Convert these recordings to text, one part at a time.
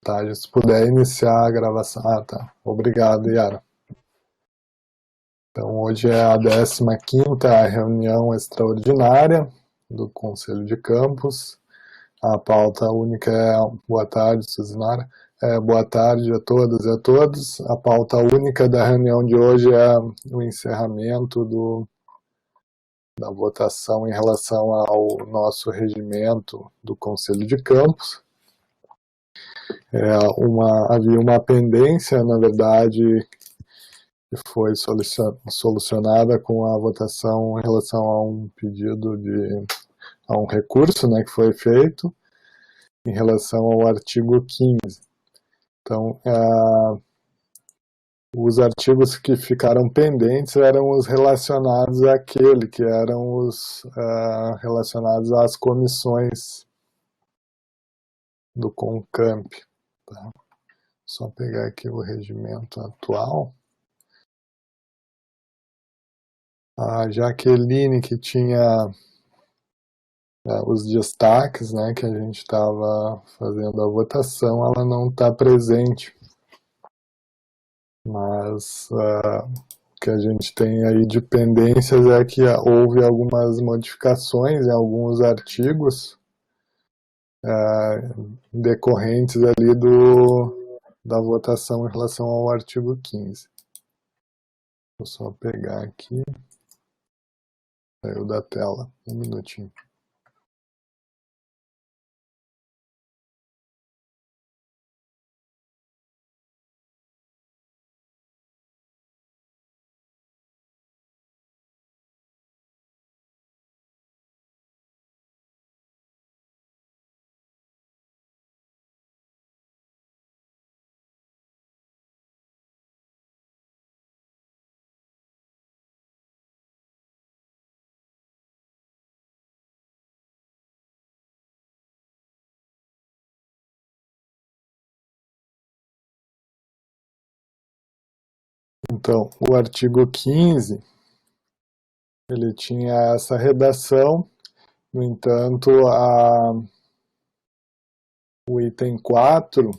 Tá, se puder iniciar a gravação. Ah, tá. Obrigado, Yara. Então, hoje é a 15ª reunião extraordinária do Conselho de Campus. A pauta única é... Boa tarde, Suzinara. Boa tarde a todas e a todos. A pauta única da reunião de hoje é o encerramento da votação em relação ao nosso regimento do Conselho de Campus. Havia uma pendência, na verdade, que foi solucionada com a votação em relação a um pedido a um recurso, né, que foi feito em relação ao artigo 15. Então, os artigos que ficaram pendentes eram os relacionados àquele, que eram os relacionados às comissões do CONCAMP. Tá? Só pegar aqui o regimento atual. A Jaqueline, que tinha os destaques, né, que a gente estava fazendo a votação, ela não está presente. Mas o que a gente tem aí de pendências é que houve algumas modificações em alguns artigos decorrentes ali da votação em relação ao artigo 15. Vou só pegar aqui. Saiu da tela. Um minutinho. Então, o artigo 15, ele tinha essa redação, no entanto, o item 4,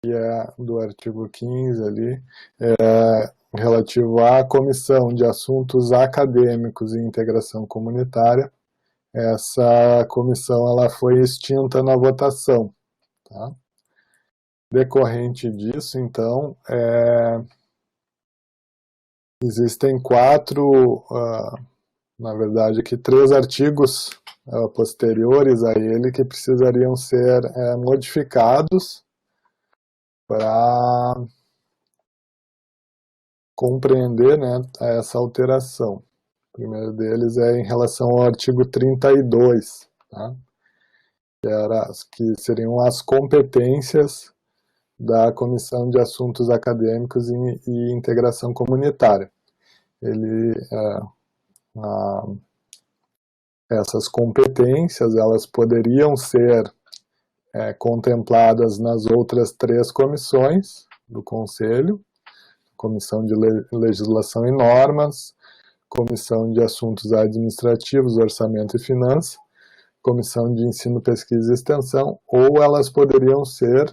que é do artigo 15 ali, relativo à Comissão de Assuntos Acadêmicos e Integração Comunitária, essa comissão ela foi extinta na votação. Tá? Decorrente disso, então, existem na verdade, aqui 3 artigos posteriores a ele que precisariam ser modificados para compreender, né, essa alteração. O primeiro deles é em relação ao artigo 32, tá? Que seriam as competências da Comissão de Assuntos Acadêmicos e Integração Comunitária. Essas competências, elas poderiam ser contempladas nas outras 3 comissões do Conselho: Comissão de Legislação e Normas, Comissão de Assuntos Administrativos, Orçamento e Finanças, Comissão de Ensino, Pesquisa e Extensão, ou elas poderiam ser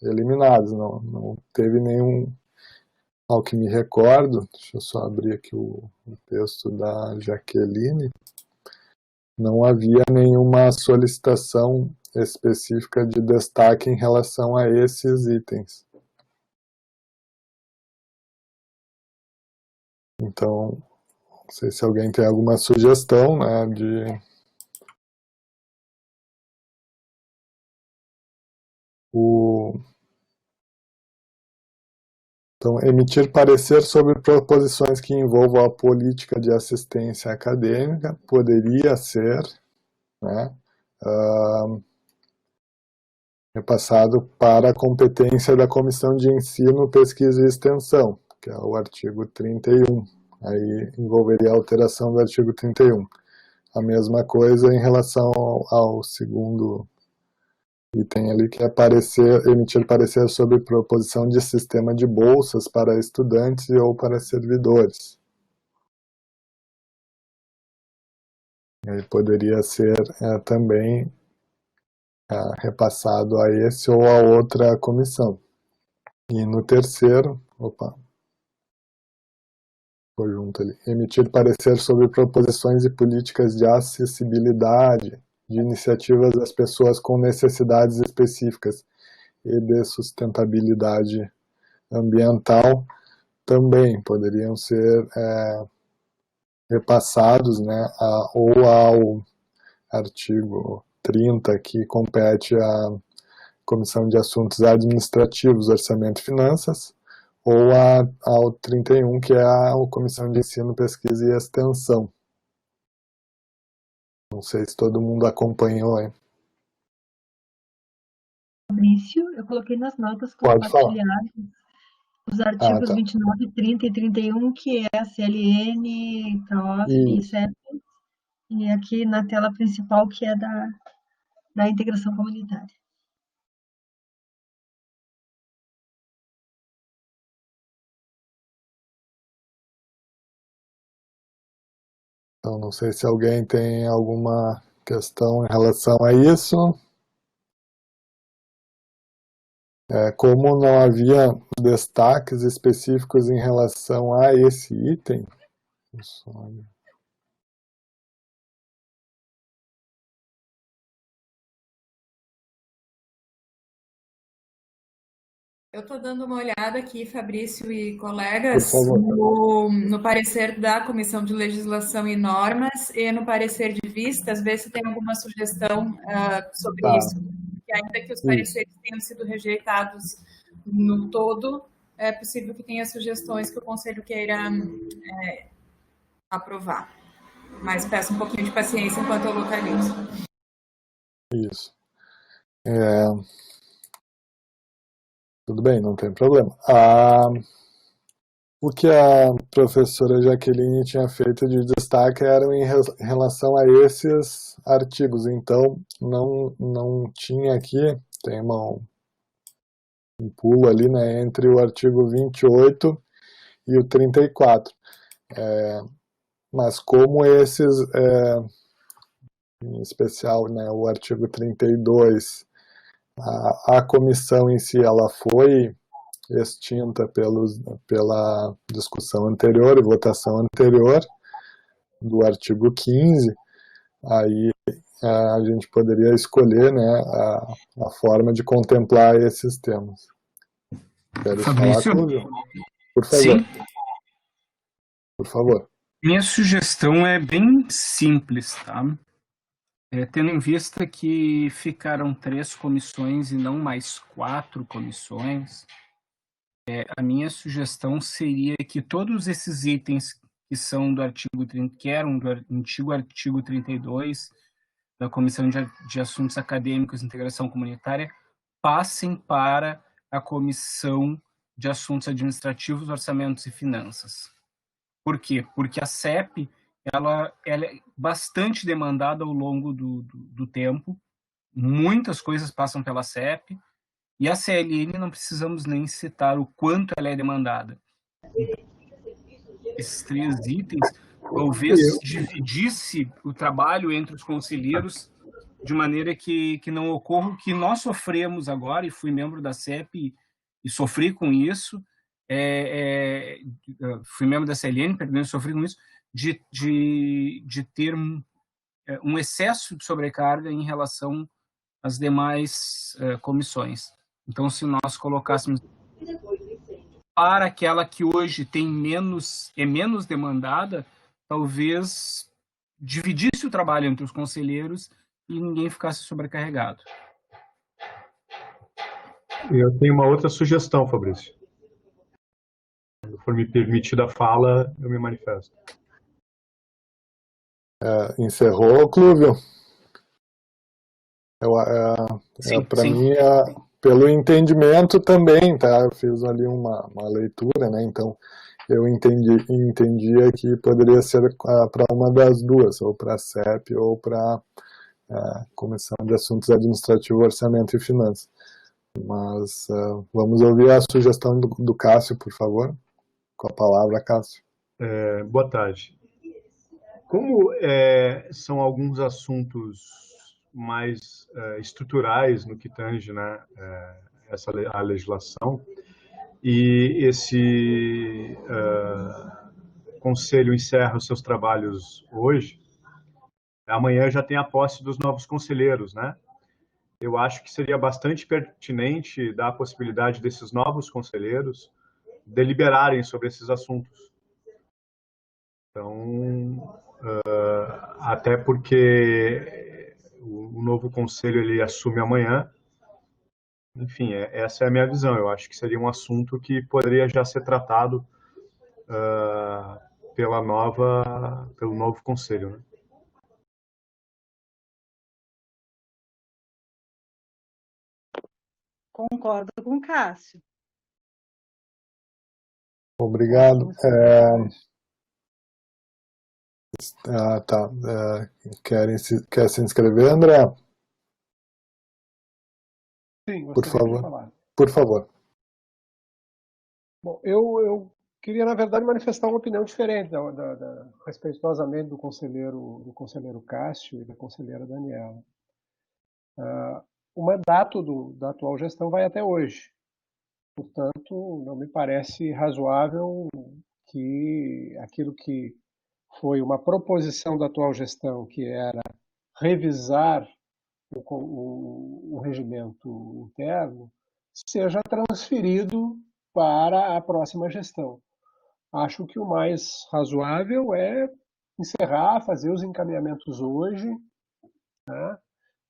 eliminadas. Não teve nenhum, ao que me recordo, deixa eu só abrir aqui o texto da Jaqueline, não havia nenhuma solicitação específica de destaque em relação a esses itens. Então, não sei se alguém tem alguma sugestão, né, Então, emitir parecer sobre proposições que envolvam a política de assistência acadêmica poderia ser, né, repassado para a competência da Comissão de Ensino, Pesquisa e Extensão, que é o artigo 31. Aí envolveria a alteração do artigo 31. A mesma coisa em relação ao segundo item ali, que é emitir parecer sobre proposição de sistema de bolsas para estudantes ou para servidores. E aí poderia ser também repassado a esse ou a outra comissão. E no terceiro, foi junto ali, emitir parecer sobre proposições e políticas de acessibilidade, de iniciativas das pessoas com necessidades específicas e de sustentabilidade ambiental, também poderiam ser repassados, né, ou ao artigo 30, que compete à Comissão de Assuntos Administrativos, Orçamento e Finanças, ou ao 31, que é a Comissão de Ensino, Pesquisa e Extensão. Não sei se todo mundo acompanhou, hein? Fabrício, eu coloquei nas notas Pode falar. compartilhadas os artigos 29, 30 e 31, que é a CLN, CROSP e CEP, e aqui na tela principal, que é da integração comunitária. Então, não sei se alguém tem alguma questão em relação a isso. Como não havia destaques específicos em relação a esse item, eu estou dando uma olhada aqui, Fabrício e colegas, no parecer da Comissão de Legislação e Normas e no parecer de vistas, ver se tem alguma sugestão sobre isso. Porque ainda que os pareceres tenham sido rejeitados no todo, é possível que tenha sugestões que o Conselho queira aprovar. Mas peço um pouquinho de paciência enquanto eu localizo. Isso. Tudo bem, não tem problema. O que a professora Jaqueline tinha feito de destaque era em relação a esses artigos. Então, não tinha aqui, tem um pulo ali, né, entre o artigo 28 e o 34. Mas como esses, em especial, né, o artigo 32, a comissão em si, ela foi extinta pela discussão anterior e votação anterior do artigo 15, aí a gente poderia escolher, né, a forma de contemplar esses temas. Quero falar, Clúvio? Por favor. Sim. Por favor. Minha sugestão é bem simples, tá? Tendo em vista que ficaram 3 comissões e não mais 4 comissões, a minha sugestão seria que todos esses itens que são do artigo 30, que eram do antigo artigo 32, da Comissão de Assuntos Acadêmicos e Integração Comunitária, passem para a Comissão de Assuntos Administrativos, Orçamentos e Finanças. Por quê? Porque a CEP ela é bastante demandada ao longo do tempo, muitas coisas passam pela CEP, e a CLN não precisamos nem citar o quanto ela é demandada. Esses 3 itens, talvez dividisse o trabalho entre os conselheiros de maneira que não ocorra o que nós sofremos agora, e fui membro da CEP e sofri com isso, fui membro da CLN, perdão, sofri com isso, de ter um excesso de sobrecarga em relação às demais comissões. Então, se nós colocássemos para aquela que hoje é menos demandada, talvez dividisse o trabalho entre os conselheiros e ninguém ficasse sobrecarregado. Eu tenho uma outra sugestão, Fabrício. Quando for me permitida a fala, eu me manifesto. Encerrou, Clúvio? Para mim, pelo entendimento também, tá? Eu fiz ali uma leitura, né? Então, eu entendia que poderia ser para uma das duas, ou para a CEP ou para a Comissão de Assuntos Administrativos, Orçamento e Finanças. Mas vamos ouvir a sugestão do Cássio, por favor. Com a palavra, Cássio. Boa tarde. Como são alguns assuntos mais estruturais no que tange, né, a legislação. E esse conselho encerra os seus trabalhos hoje. Amanhã já tem a posse dos novos conselheiros, né? Eu acho que seria bastante pertinente dar a possibilidade desses novos conselheiros deliberarem sobre esses assuntos. Então, até porque o novo conselho ele assume amanhã. Enfim, essa é a minha visão. Eu acho que seria um assunto que poderia já ser tratado pelo novo conselho, né? Concordo com o Cássio. Obrigado. Tá. Quer se inscrever, André? Sim, por favor. De falar. Por favor. Bom, eu queria, na verdade, manifestar uma opinião diferente respeitosamente do conselheiro Cássio e da conselheira Daniela. O mandato da atual gestão vai até hoje. Portanto, não me parece razoável que aquilo que foi uma proposição da atual gestão, que era revisar o regimento interno, seja transferido para a próxima gestão. Acho que o mais razoável é encerrar, fazer os encaminhamentos hoje, né?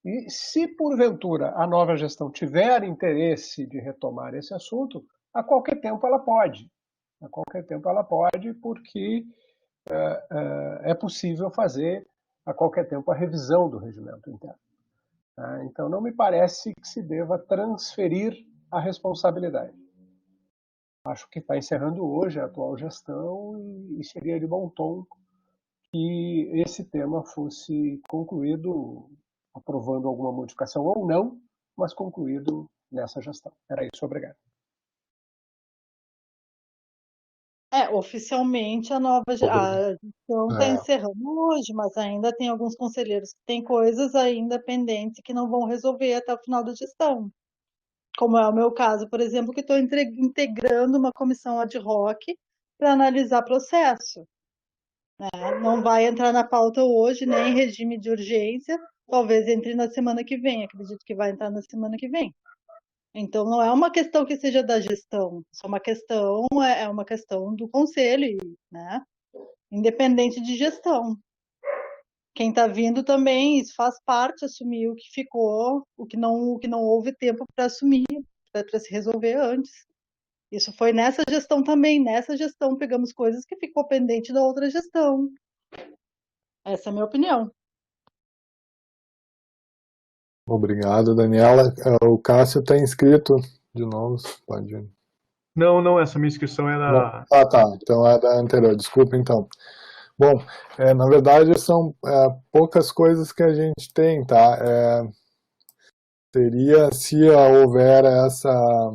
E se porventura a nova gestão tiver interesse de retomar esse assunto, a qualquer tempo ela pode. A qualquer tempo ela pode, porque é possível fazer a qualquer tempo a revisão do regimento interno. Então não me parece que se deva transferir a responsabilidade. Acho que está encerrando hoje a atual gestão e seria de bom tom que esse tema fosse concluído, aprovando alguma modificação ou não, mas concluído nessa gestão. Era isso, obrigado. Oficialmente a gestão está encerrando hoje, mas ainda tem alguns conselheiros que têm coisas ainda pendentes que não vão resolver até o final da gestão. Como é o meu caso, por exemplo, que estou integrando uma comissão ad hoc para analisar processo. Não vai entrar na pauta hoje, nem em regime de urgência, talvez entre na semana que vem, acredito que vai entrar na semana que vem. Então, não é uma questão que seja da gestão, é uma questão do conselho, né? Independente de gestão. Quem está vindo também, isso faz parte, assumir o que ficou, o que não houve tempo para assumir, para se resolver antes. Isso foi nessa gestão também. Nessa gestão pegamos coisas que ficou pendente da outra gestão. Essa é a minha opinião. Obrigado, Daniela. O Cássio está inscrito de novo. Pode ir. Não, essa minha inscrição era... Tá. Então é da anterior. Desculpa, então. Bom, na verdade são poucas coisas que a gente tem, tá? Seria, se houver essa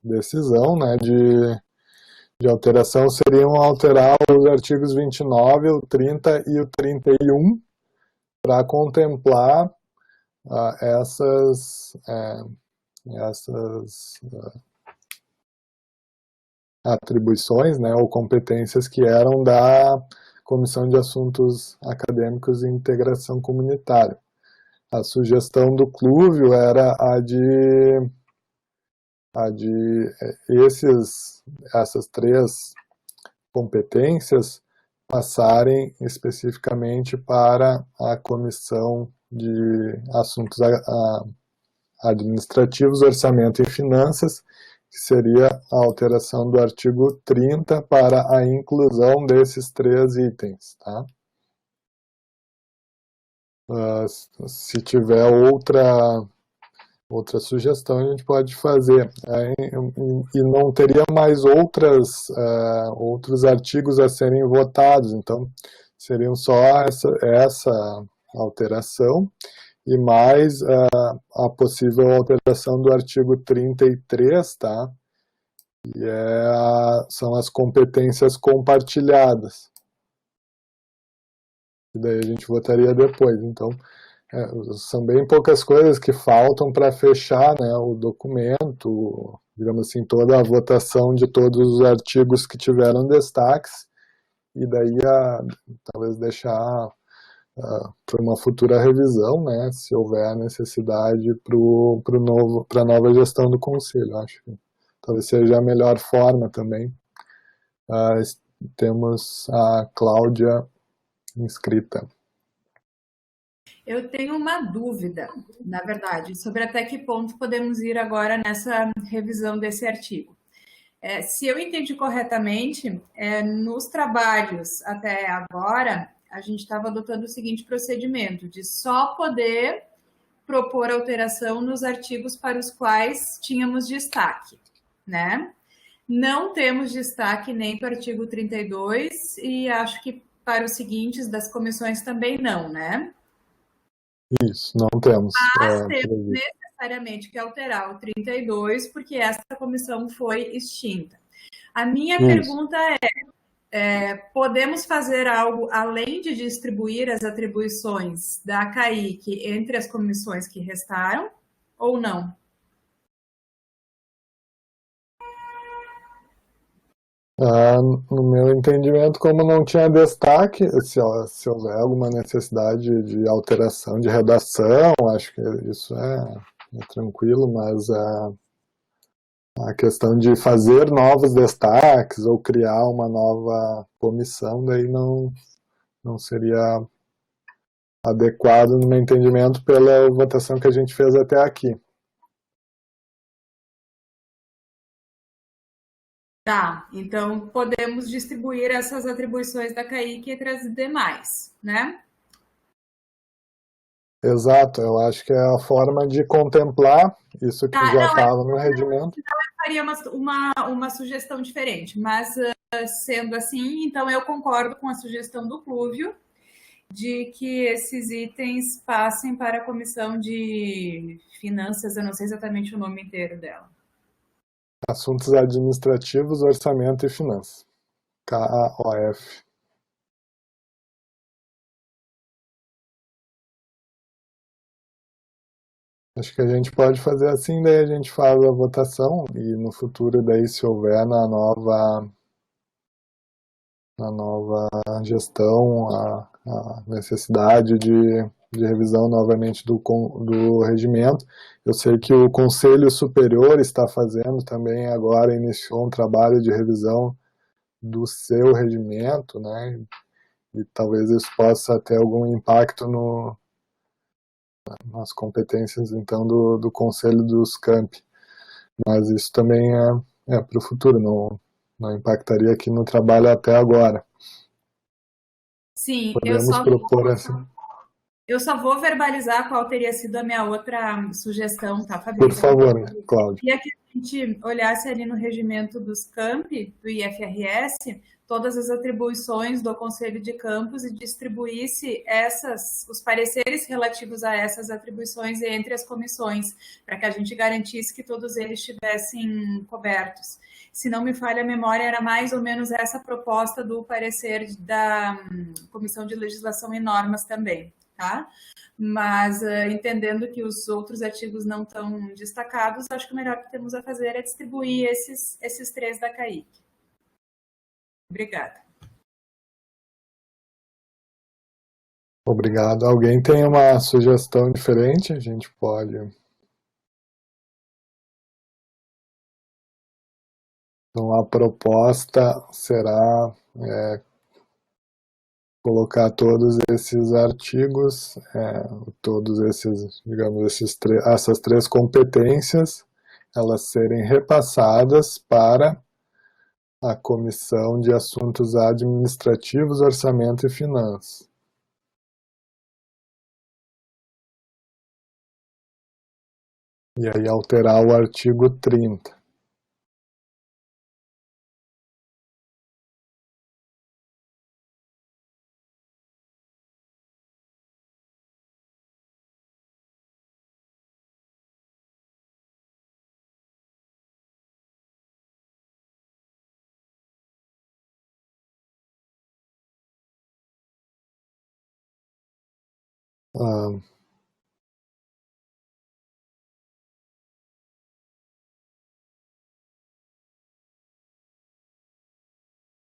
decisão, né, de alteração, seriam alterar os artigos 29, o 30 e o 31 para contemplar essas atribuições, né, ou competências que eram da Comissão de Assuntos Acadêmicos e Integração Comunitária. A sugestão do Clúvio era a de essas três competências passarem especificamente para a Comissão de Assuntos Administrativos, Orçamento e Finanças, que seria a alteração do artigo 30 para a inclusão desses três itens, tá? Se tiver outra sugestão, a gente pode fazer. E não teria mais outros artigos a serem votados, então seriam só essa alteração e mais a possível alteração do artigo 33, tá? E são as competências compartilhadas. e daí a gente votaria depois. Então, são bem poucas coisas que faltam para fechar, né, o documento, digamos assim, toda a votação de todos os artigos que tiveram destaques, e daí talvez deixar para uma futura revisão, né, se houver necessidade para a nova gestão do Conselho. Acho que talvez seja a melhor forma também. Temos a Cláudia inscrita. Eu tenho uma dúvida, na verdade, sobre até que ponto podemos ir agora nessa revisão desse artigo. Se eu entendi corretamente, nos trabalhos até agora, a gente estava adotando o seguinte procedimento, de só poder propor alteração nos artigos para os quais tínhamos destaque, né? Não temos destaque nem para o artigo 32 e acho que para os seguintes das comissões também não, né? Isso, não temos. Mas temos necessariamente que alterar o 32, porque essa comissão foi extinta. A minha pergunta podemos fazer algo além de distribuir as atribuições da CAIC entre as comissões que restaram, ou não? No meu entendimento, como não tinha destaque, se houver alguma necessidade de alteração de redação, acho que isso é tranquilo, mas a questão de fazer novos destaques ou criar uma nova comissão, daí não seria adequado, no meu entendimento, pela votação que a gente fez até aqui. Tá, então podemos distribuir essas atribuições da CAIC entre as demais, né? Exato, eu acho que é a forma de contemplar isso que já estava no regimento. Então eu faria uma sugestão diferente, mas sendo assim, então eu concordo com a sugestão do Plúvio de que esses itens passem para a Comissão de Finanças, eu não sei exatamente o nome inteiro dela. Assuntos Administrativos, Orçamento e Finanças. KAOF. Acho que a gente pode fazer assim, daí a gente faz a votação e no futuro, daí se houver na nova gestão a necessidade de revisão novamente do regimento. Eu sei que o Conselho Superior está fazendo também agora, iniciou um trabalho de revisão do seu regimento, né? E talvez isso possa ter algum impacto nas competências, então, do Conselho dos Campi. Mas isso também é para o futuro, não impactaria aqui no trabalho até agora. Sim, podemos propor assim. Eu só vou verbalizar qual teria sido a minha outra sugestão, tá, Fabrício? Por favor, Cláudia. Queria que a gente olhasse ali no regimento dos campi, do IFRS, todas as atribuições do Conselho de Campos e distribuísse os pareceres relativos a essas atribuições entre as comissões, para que a gente garantisse que todos eles estivessem cobertos. Se não me falha a memória, era mais ou menos essa proposta do parecer da Comissão de Legislação e Normas também. Tá? Mas entendendo que os outros artigos não estão destacados, acho que o melhor que temos a fazer é distribuir esses 3 da CAIC. Obrigada. Obrigado. Alguém tem uma sugestão diferente? A gente pode... Então, a proposta será colocar todos esses artigos, todos esses, digamos, essas 3 competências, elas serem repassadas para a Comissão de Assuntos Administrativos, Orçamento e Finanças. E aí alterar o artigo 30.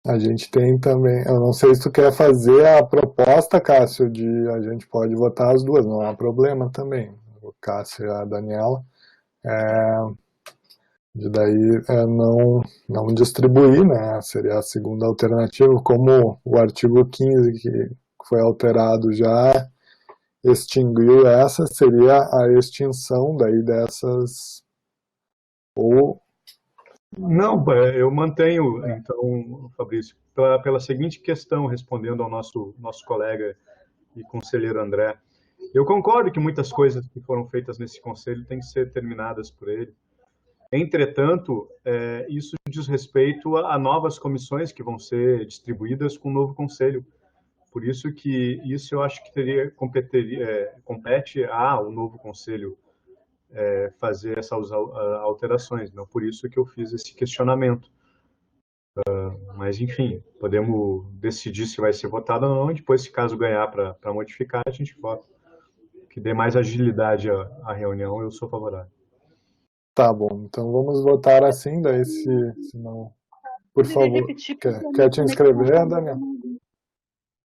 A gente tem também, eu não sei se tu quer fazer a proposta, Cássio, de a gente pode votar as duas, não há problema também, o Cássio e a Daniela, de daí não distribuir, né, seria a segunda alternativa, como o artigo 15 que foi alterado já extinguiu essa, seria a extinção daí dessas, ou... Não, eu mantenho, então, Fabrício, pela seguinte questão, respondendo ao nosso colega e conselheiro André. Eu concordo que muitas coisas que foram feitas nesse conselho têm que ser terminadas por ele. Entretanto, isso diz respeito a novas comissões que vão ser distribuídas com o novo conselho. Por isso que isso eu acho que compete ao novo conselho fazer essas alterações. Não por isso que eu fiz esse questionamento. Mas, enfim, podemos decidir se vai ser votado ou não, e depois, se caso ganhar para modificar, a gente vota. Que dê mais agilidade à reunião, eu sou favorável. Tá bom, então vamos votar assim, daí se não... Por favor, quer te inscrever, Daniel?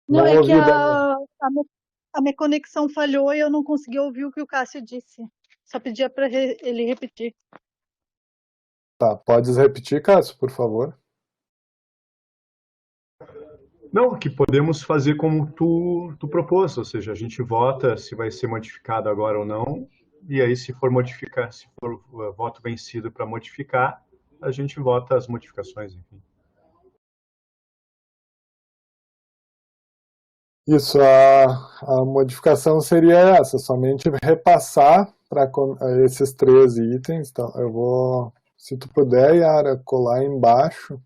Não, é que a minha conexão falhou e eu não consegui ouvir o que o Cássio disse. Só pedia para ele repetir. Tá, podes repetir, Cássio, por favor? Não, que podemos fazer como tu propôs, ou seja, a gente vota se vai ser modificado agora ou não, e aí se for voto vencido para modificar, a gente vota as modificações, enfim. Isso, a modificação seria essa, somente repassar para esses 13 itens. Então, eu vou, se tu puder, Yara, colar embaixo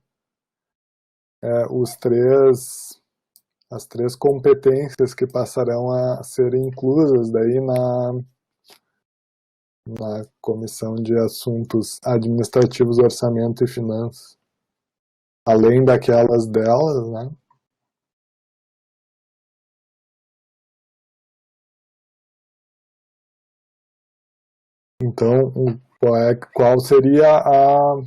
as três competências que passarão a ser inclusas daí na Comissão de Assuntos Administrativos, Orçamento e Finanças, além daquelas delas, né? Então, qual seria a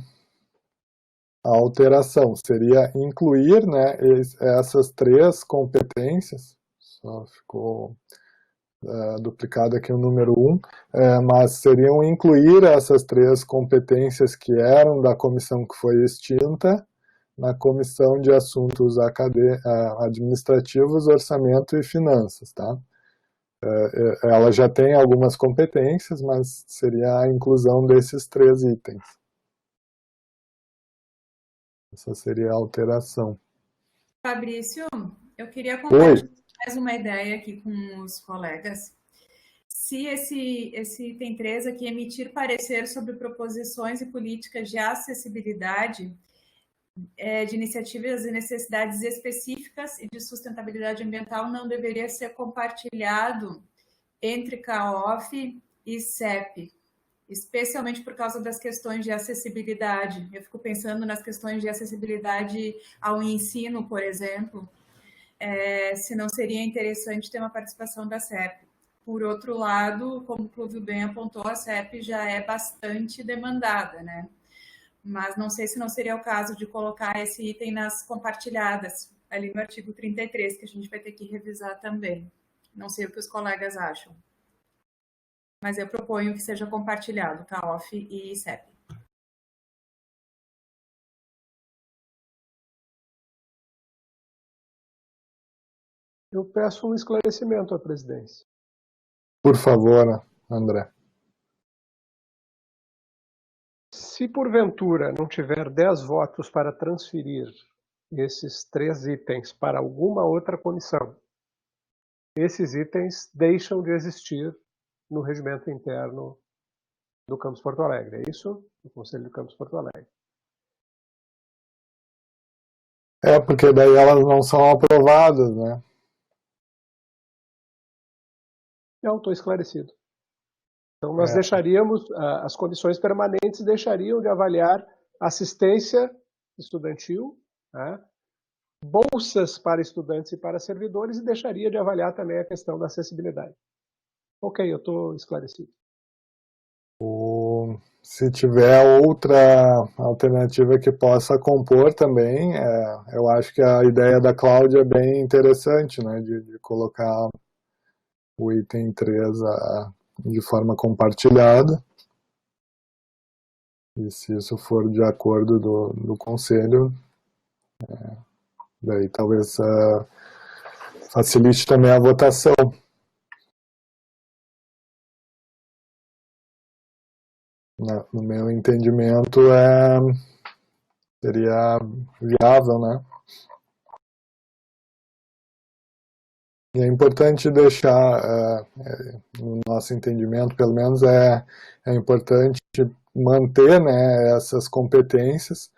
alteração? Seria incluir, né, essas três competências, só ficou duplicado aqui o número 1, mas seriam incluir essas três competências que eram da comissão que foi extinta na Comissão de Assuntos Administrativos, Orçamento e Finanças, tá? Ela já tem algumas competências, mas seria a inclusão desses 3 itens. Essa seria a alteração. Fabrício, eu queria compartilhar mais uma ideia aqui com os colegas. Se esse item 3 aqui, emitir parecer sobre proposições e políticas de acessibilidade de iniciativas e necessidades específicas e de sustentabilidade ambiental, não deveria ser compartilhado entre CAOF e CEP, especialmente por causa das questões de acessibilidade. Eu fico pensando nas questões de acessibilidade ao ensino, por exemplo, se não seria interessante ter uma participação da CEP. Por outro lado, como o Clóvis bem apontou, a CEP já é bastante demandada, né? Mas não sei se não seria o caso de colocar esse item nas compartilhadas, ali no artigo 33, que a gente vai ter que revisar também. Não sei o que os colegas acham. Mas eu proponho que seja compartilhado, CAOF e CEP. Eu peço um esclarecimento à presidência. Por favor, André. Se porventura não tiver 10 votos para transferir esses 3 itens para alguma outra comissão, esses itens deixam de existir no regimento interno do Campus Porto Alegre. É isso? Do Conselho do Campus Porto Alegre. Porque daí elas não são aprovadas, né? Não, estou esclarecido. Então, nós deixaríamos, as comissões permanentes deixariam de avaliar assistência estudantil, né, bolsas para estudantes e para servidores e deixaria de avaliar também a questão da acessibilidade. Ok, eu estou esclarecido. Se tiver outra alternativa que possa compor também, eu acho que a ideia da Cláudia é bem interessante, né, de colocar o item 3 de forma compartilhada. E se isso for de acordo do Conselho, daí talvez facilite também a votação. No meu entendimento, seria viável, né? E é importante deixar, no nosso entendimento, pelo menos, é importante manter, né, essas competências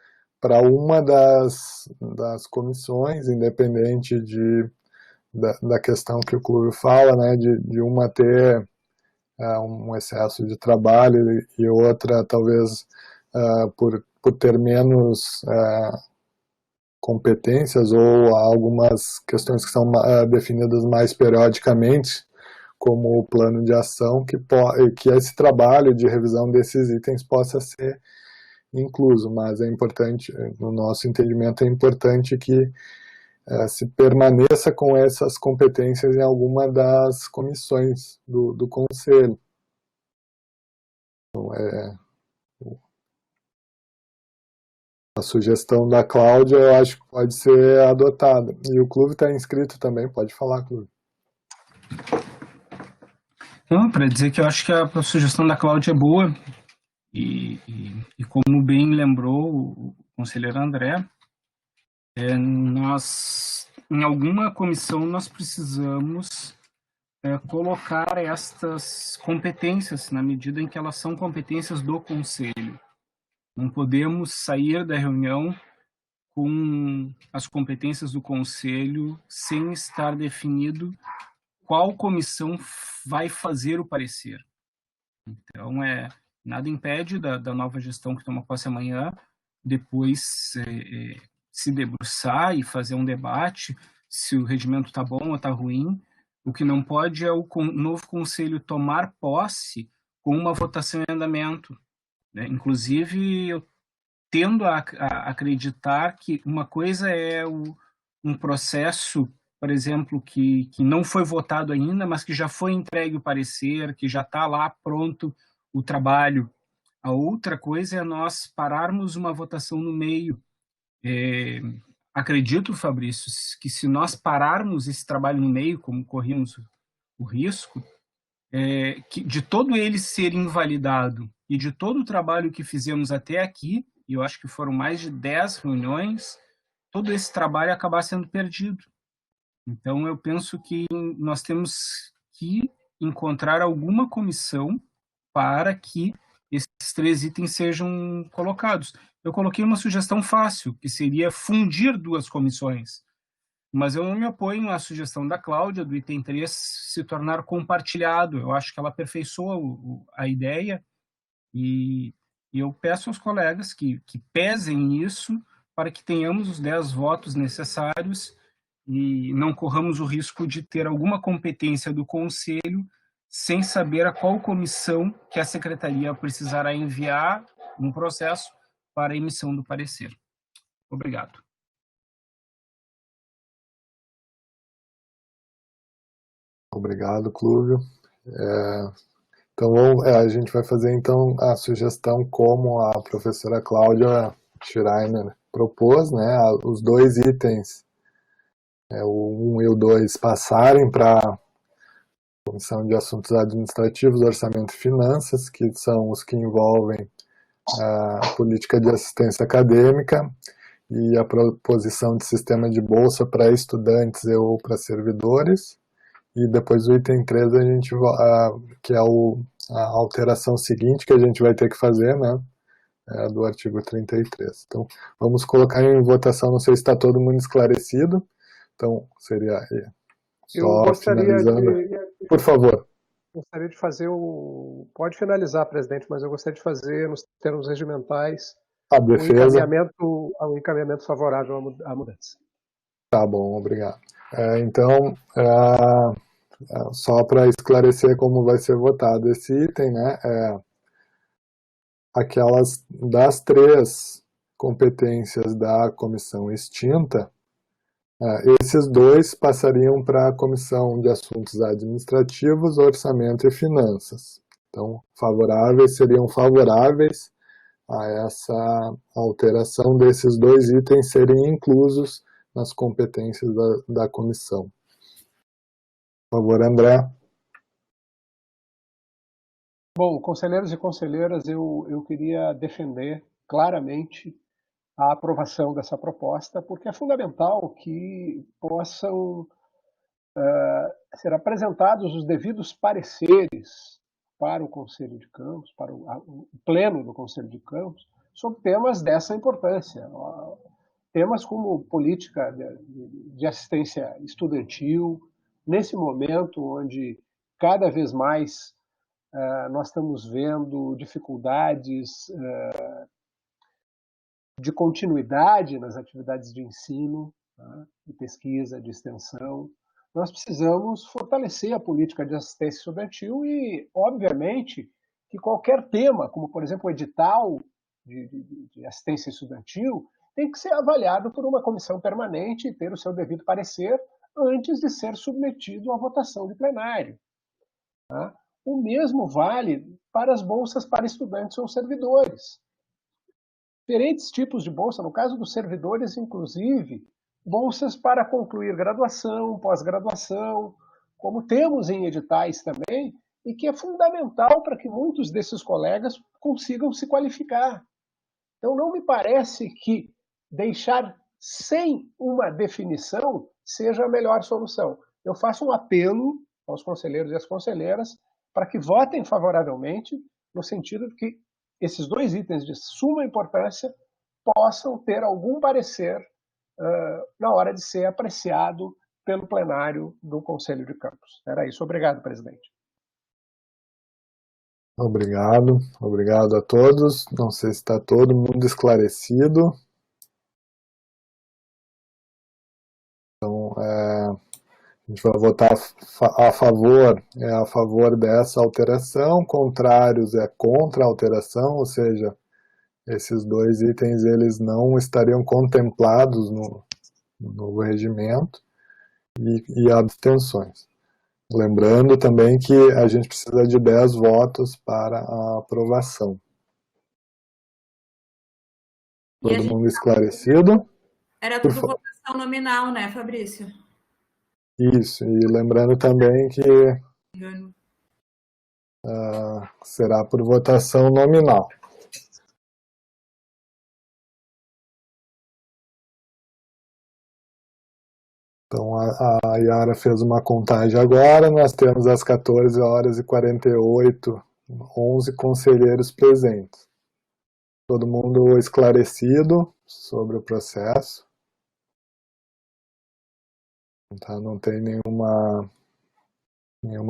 para uma das comissões, independente da questão que o clube fala, né, de uma ter um excesso de trabalho e outra talvez por ter menos competências ou algumas questões que são definidas mais periodicamente, como o plano de ação, que esse trabalho de revisão desses itens possa ser incluso, mas é importante, no nosso entendimento, é importante que se permaneça com essas competências em alguma das comissões do Conselho. Então, a sugestão da Cláudia, eu acho que pode ser adotada. E o clube está inscrito também, pode falar, clube. Não, para dizer que eu acho que a sugestão da Cláudia é boa, e como bem lembrou o conselheiro André, nós, em alguma comissão, nós precisamos colocar estas competências, na medida em que elas são competências do Conselho. Não podemos sair da reunião com as competências do Conselho sem estar definido qual comissão vai fazer o parecer. Então, nada impede da nova gestão que toma posse amanhã, depois se debruçar e fazer um debate, se o regimento está bom ou está ruim. O que não pode é o novo Conselho tomar posse com uma votação em andamento, né? Inclusive, eu tendo a acreditar que uma coisa é um processo, por exemplo, que não foi votado ainda, mas que já foi entregue o parecer, que já está lá pronto o trabalho. A outra coisa é nós pararmos uma votação no meio. Acredito, Fabrício, que se nós pararmos esse trabalho no meio, como corríamos o risco, de todo ele ser invalidado e de todo o trabalho que fizemos até aqui, e eu acho que foram mais de 10 reuniões, todo esse trabalho acabar sendo perdido. Então, eu penso que nós temos que encontrar alguma comissão para que esses 3 itens sejam colocados. Eu coloquei uma sugestão fácil, que seria fundir 2 comissões, mas eu não me oponho à sugestão da Cláudia, do item 3, se tornar compartilhado. Eu acho que ela aperfeiçoa a ideia e eu peço aos colegas que pesem isso para que tenhamos os 10 votos necessários e não corramos o risco de ter alguma competência do Conselho sem saber a qual comissão que a Secretaria precisará enviar um processo para a emissão do parecer. Obrigado. Obrigado, Clúvio. Então, a gente vai fazer então a sugestão como a professora Cláudia Schreiner propôs, né? Os 2 itens, o 1 e o 2, passarem para a Comissão de Assuntos Administrativos, Orçamento e Finanças, que são os que envolvem a política de assistência acadêmica e a proposição de sistema de bolsa para estudantes ou para servidores. E depois o item 3, que é a alteração seguinte que a gente vai ter que fazer, né, do artigo 33. Então, vamos colocar em votação, não sei se está todo mundo esclarecido, então seria só finalizando. Por favor. Gostaria de fazer pode finalizar, presidente, mas eu gostaria de fazer, nos termos regimentais, a defesa. um encaminhamento favorável à mudança. Tá bom, obrigado. Então, só para esclarecer como vai ser votado esse item, né? Aquelas das 3 competências da comissão extinta, esses 2 passariam para a Comissão de Assuntos Administrativos, Orçamento e Finanças. Então, favoráveis seriam favoráveis a essa alteração desses 2 itens serem inclusos nas competências da comissão. Por favor, André. Bom, conselheiros e conselheiras, eu queria defender claramente a aprovação dessa proposta, porque é fundamental que possam ser apresentados os devidos pareceres para o Conselho de Campos, para o pleno do Conselho de Campos, sobre temas dessa importância. Temas como política de assistência estudantil, nesse momento onde cada vez mais nós estamos vendo dificuldades de continuidade nas atividades de ensino, de pesquisa, de extensão. Nós precisamos fortalecer a política de assistência estudantil e, obviamente, que qualquer tema, como, por exemplo, o edital de assistência estudantil, tem que ser avaliado por uma comissão permanente e ter o seu devido parecer antes de ser submetido à votação de plenário. Tá? O mesmo vale para as bolsas para estudantes ou servidores. Diferentes tipos de bolsa, no caso dos servidores, inclusive, bolsas para concluir graduação, pós-graduação, como temos em editais também, e que é fundamental para que muitos desses colegas consigam se qualificar. Então, não me parece que deixar sem uma definição seja a melhor solução. Eu faço um apelo aos conselheiros e às conselheiras para que votem favoravelmente, no sentido de que esses 2 itens de suma importância possam ter algum parecer na hora de ser apreciado pelo plenário do Conselho de Campos. Era isso. Obrigado, presidente. Obrigado. Obrigado a todos. Não sei se está todo mundo esclarecido. Então, a gente vai votar a favor dessa alteração, contrários é contra a alteração, ou seja, esses 2 itens eles não estariam contemplados no regimento, e abstenções. Lembrando também que a gente precisa de 10 votos para a aprovação. Todo mundo esclarecido? Era tudo votação nominal, né, Fabrício? Isso, e lembrando também que será por votação nominal. Então a Yara fez uma contagem agora, nós temos às 14h48, 11 conselheiros presentes. Todo mundo esclarecido sobre o processo. Tá, não tem nenhuma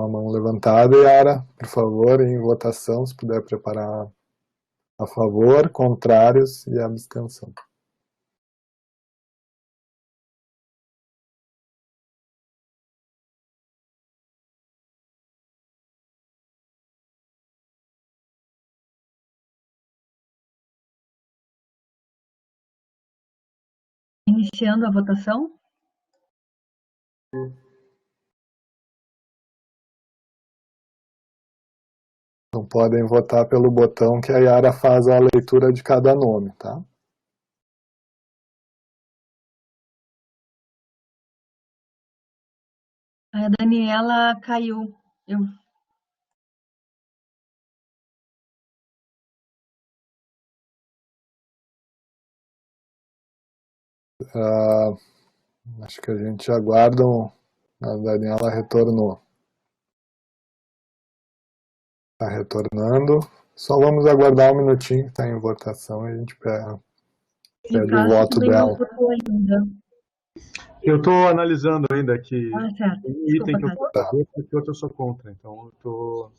mão levantada. Yara, por favor, em votação, se puder preparar a favor, contrários e abstenção. Iniciando a votação. Então podem votar pelo botão que a Yara faz a leitura de cada nome, tá? A Daniela caiu. Acho que a gente aguarda. A Daniela retornou. Está retornando. Só vamos aguardar um minutinho que está em votação e a gente pede o voto dela. Eu estou analisando ainda que certo. um item que eu sou a favor e outro eu sou contra. Então eu estou...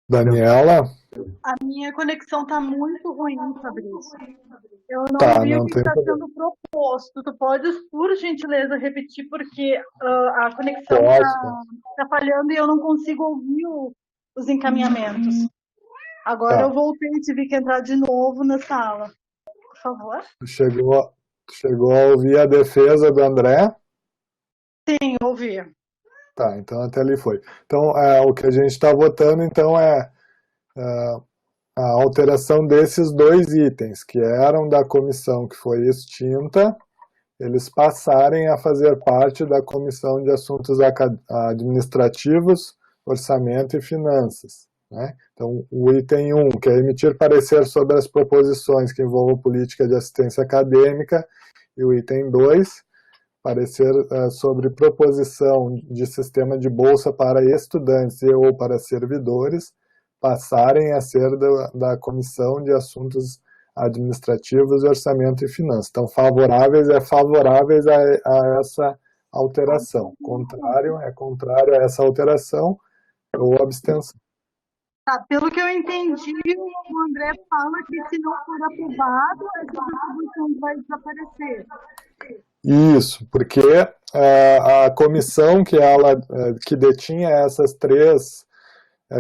Daniela? A minha conexão tá muito ruim, Fabrício. Eu não Tá, vi não o que tem está problema. sendo proposto. Tu podes, por gentileza, repetir, porque a conexão Posso. tá falhando e eu não consigo ouvir os encaminhamentos. Agora Tá. eu voltei e tive que entrar de novo na sala. Por favor. Tu chegou a ouvir a defesa do André? Sim, ouvi. Tá, então até ali foi. Então, o que a gente está votando, então, é a alteração desses dois itens, que eram da comissão que foi extinta, eles passarem a fazer parte da Comissão de Assuntos Administrativos, Orçamento e Finanças. Né? Então, o item 1, que é emitir parecer sobre as proposições que envolvam política de assistência acadêmica, e o item 2, parecer sobre proposição de sistema de bolsa para estudantes e ou para servidores, passarem a ser da Comissão de Assuntos Administrativos, Orçamento e Finanças. Então, favoráveis a essa alteração. Contrário é contrário a essa alteração ou abstenção. Tá, pelo que eu entendi, o André fala que se não for aprovado, essa distribuição vai desaparecer. Isso, porque a comissão que detinha essas três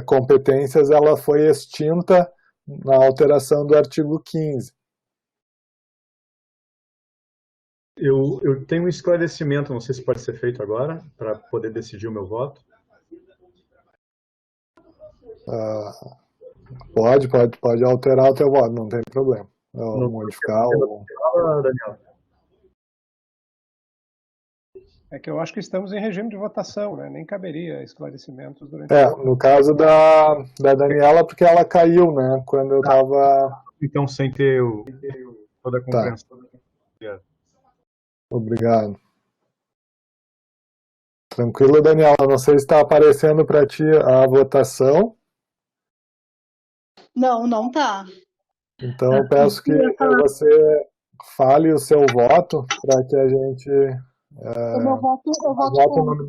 competências, ela foi extinta na alteração do artigo 15. Eu tenho um esclarecimento, não sei se pode ser feito agora, para poder decidir o meu voto. Pode alterar o teu voto, não tem problema. Modificar o... Daniel. É que eu acho que estamos em regime de votação, né? Nem caberia esclarecimentos durante no caso da Daniela, porque ela caiu, né? Quando eu estava... Então, sem ter toda a compreensão. Tá. Obrigado. Tranquilo, Daniela. Não sei se está aparecendo para ti a votação. Não, não tá. Então, eu peço que você fale o seu voto para que a gente... O meu voto, eu voto contra.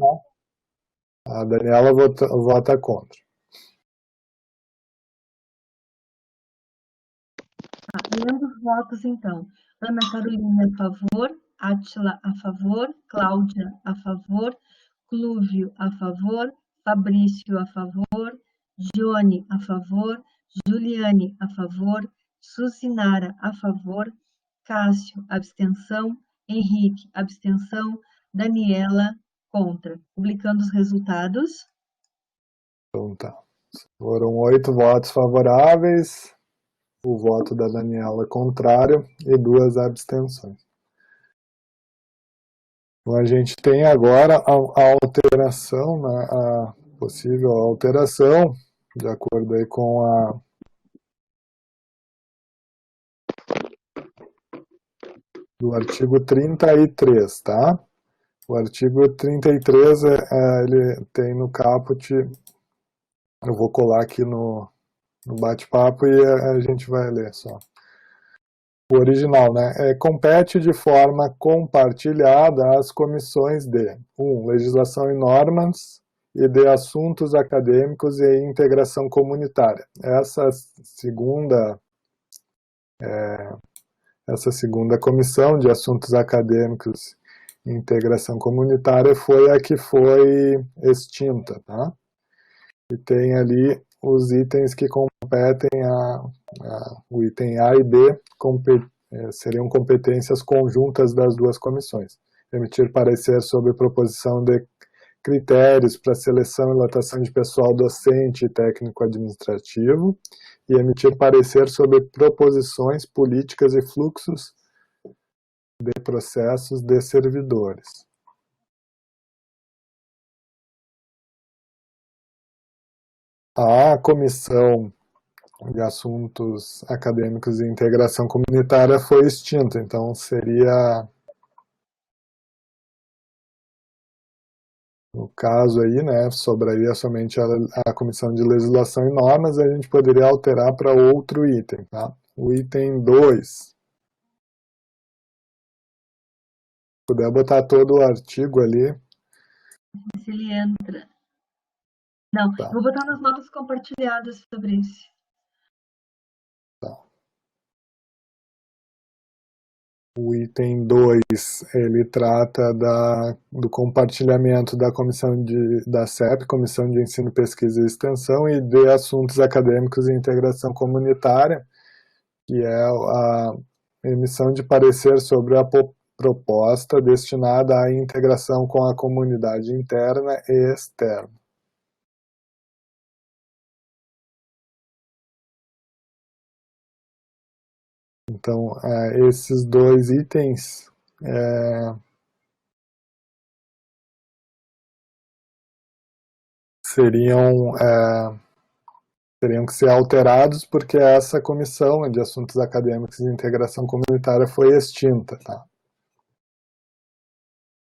A Daniela vota contra. Lendo os votos, então. Ana Carolina a favor, Átila a favor, Cláudia a favor, Clúvio a favor, Fabrício a favor, Johnny a favor, Juliane a favor, Suzinara a favor, Cássio abstenção, Henrique abstenção, Daniela contra. Publicando os resultados. Então tá. Foram 8 votos favoráveis, o voto da Daniela contrário e 2 abstenções. Então a gente tem agora a alteração, né, a possível alteração, de acordo aí com do artigo 33, tá? O artigo 33, ele tem no caput, eu vou colar aqui no bate-papo e a gente vai ler só. O original, né? Compete de forma compartilhada às comissões de 1. Legislação e normas e de assuntos acadêmicos e integração comunitária. Essa segunda comissão de assuntos acadêmicos e integração comunitária foi a que foi extinta, tá? E tem ali os itens que competem o item A e B seriam competências conjuntas das duas comissões. Emitir parecer sobre proposição de critérios para seleção e lotação de pessoal docente e técnico-administrativo e emitir parecer sobre proposições, políticas e fluxos de processos de servidores. A Comissão de Assuntos Acadêmicos e Integração Comunitária foi extinta, então seria, no caso aí, né, sobraria somente a Comissão de Legislação e Normas, a gente poderia alterar para outro item, tá? O item 2. Se puder botar todo o artigo ali. Se ele entra. Não, tá. Vou botar nas notas compartilhadas, Fabrício. O item 2, ele trata do compartilhamento da da CEP, Comissão de Ensino, Pesquisa e Extensão, e de assuntos acadêmicos e integração comunitária, que é a emissão de parecer sobre a proposta destinada à integração com a comunidade interna e externa. Então, esses dois itens teriam que ser alterados porque essa comissão de assuntos acadêmicos e integração comunitária foi extinta. Tá?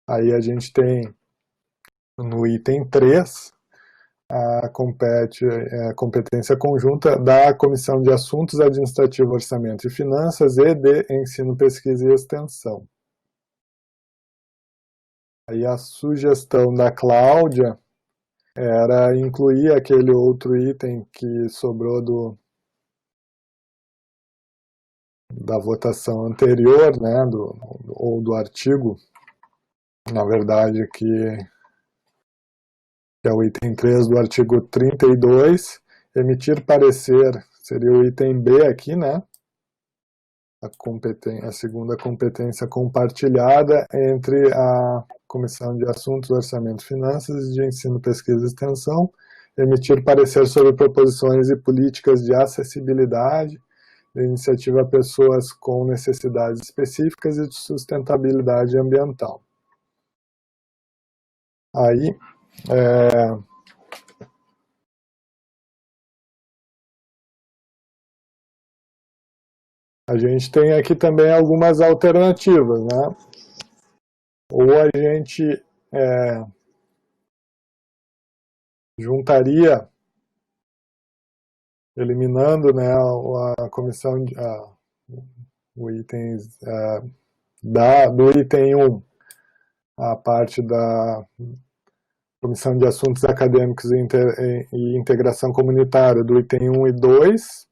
Aí a gente tem no item 3 a competência conjunta da Comissão de Assuntos Administrativos, Orçamento e Finanças e de Ensino, Pesquisa e Extensão. Aí a sugestão da Cláudia era incluir aquele outro item que sobrou da votação anterior, né, ou do artigo, na verdade, que é o item 3 do artigo 32, emitir parecer, seria o item B aqui, né? A segunda competência compartilhada entre a Comissão de Assuntos, Orçamento e Finanças e de Ensino, Pesquisa e Extensão, emitir parecer sobre proposições e políticas de acessibilidade, de iniciativa a pessoas com necessidades específicas e de sustentabilidade ambiental. Aí, a gente tem aqui também algumas alternativas, né? Ou a gente juntaria, eliminando, né, a comissão, o item do item 1, a parte da Comissão de Assuntos Acadêmicos e Integração Comunitária do item 1 e 2,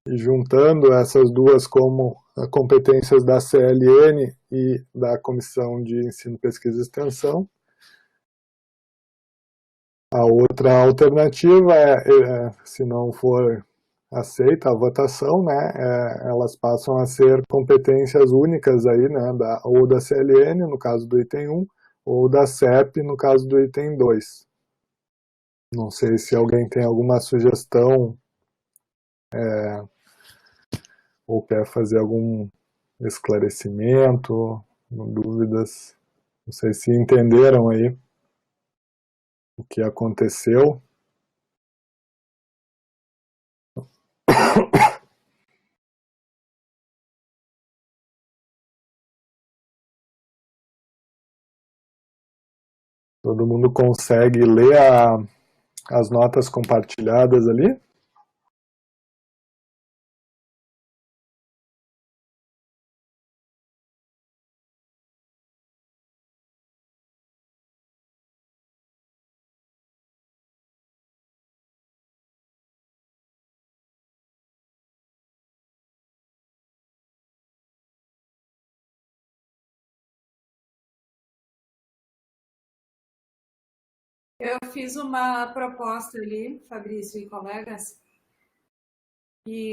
e juntando essas duas como competências da CLN e da Comissão de Ensino, Pesquisa e Extensão. A outra alternativa se não for aceita a votação, né, elas passam a ser competências únicas aí, né, ou da CLN, no caso do item 1, ou da CEP, no caso do item 2. Não sei se alguém tem alguma sugestão ou quer fazer algum esclarecimento, dúvidas. Não sei se entenderam aí o que aconteceu. Todo mundo consegue ler as notas compartilhadas ali? Eu fiz uma proposta ali, Fabrício e colegas, e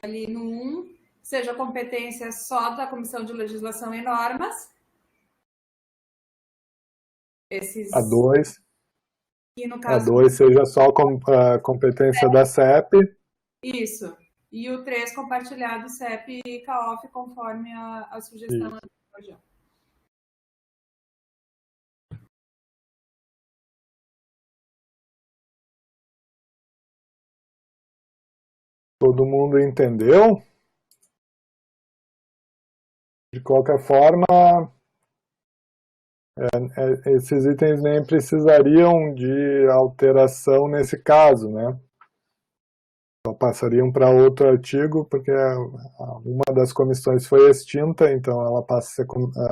ali no 1 seja competência só da Comissão de Legislação e Normas. A 2. E no caso, a 2 seja só competência da CEP. Isso. E o 3 compartilhado CEP e CAOF conforme a sugestão anterior. Todo mundo entendeu? De qualquer forma, esses itens nem precisariam de alteração nesse caso, né? Só passariam para outro artigo, porque uma das comissões foi extinta, então ela passa a ser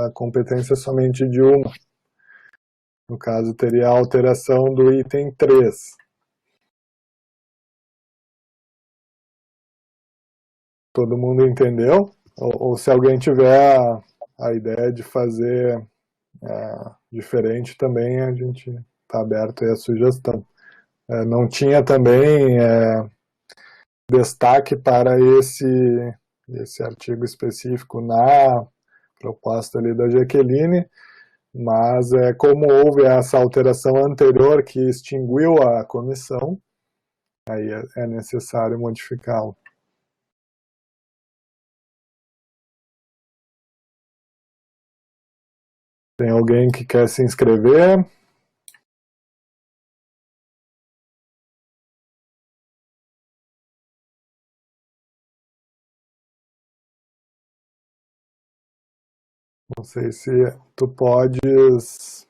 a competência somente de uma. No caso, teria a alteração do item 3. Todo mundo entendeu? ou se alguém tiver a ideia de fazer diferente também, a gente está aberto aí a sugestão. Não tinha também destaque para esse artigo específico na proposta ali da Jaqueline, mas como houve essa alteração anterior que extinguiu a comissão, aí é necessário modificá-lo. Tem alguém que quer se inscrever? Não sei se tu podes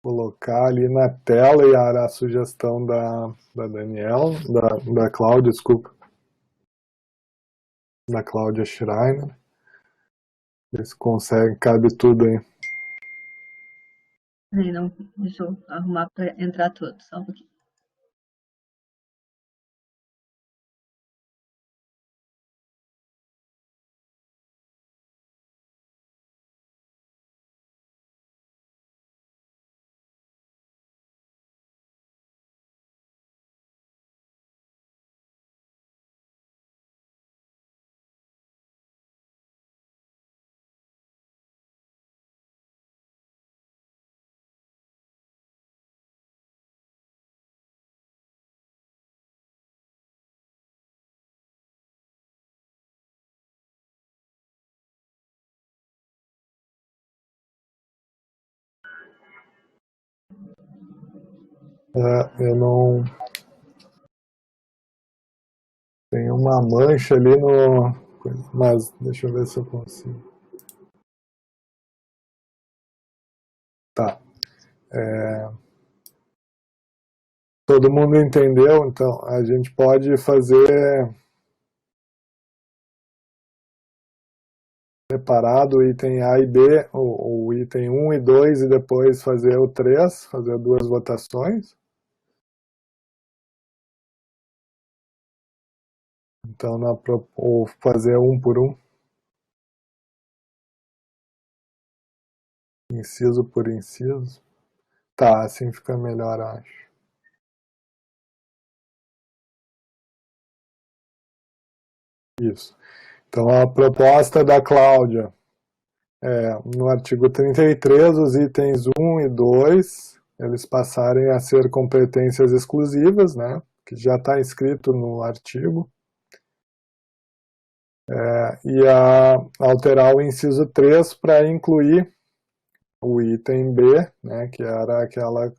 colocar ali na tela e a sugestão da Cláudia, desculpa. Da Cláudia Schreiner. Ver se consegue, cabe tudo aí. Não, deixa eu arrumar para entrar tudo, só um pouquinho. Eu não... Tem uma mancha ali no... Mas deixa eu ver se eu consigo. Tá. Todo mundo entendeu? Então, a gente pode fazer separado o item A e B, o item 1 e 2, e depois fazer o 3, fazer 2 votações. Então, ou fazer um por um. Inciso por inciso. Tá, assim fica melhor, acho. Isso. Então, a proposta da Cláudia no artigo 33, os itens 1 e 2, eles passarem a ser competências exclusivas, né, que já está escrito no artigo, e alterar o inciso 3 para incluir o item B, né, que era aquela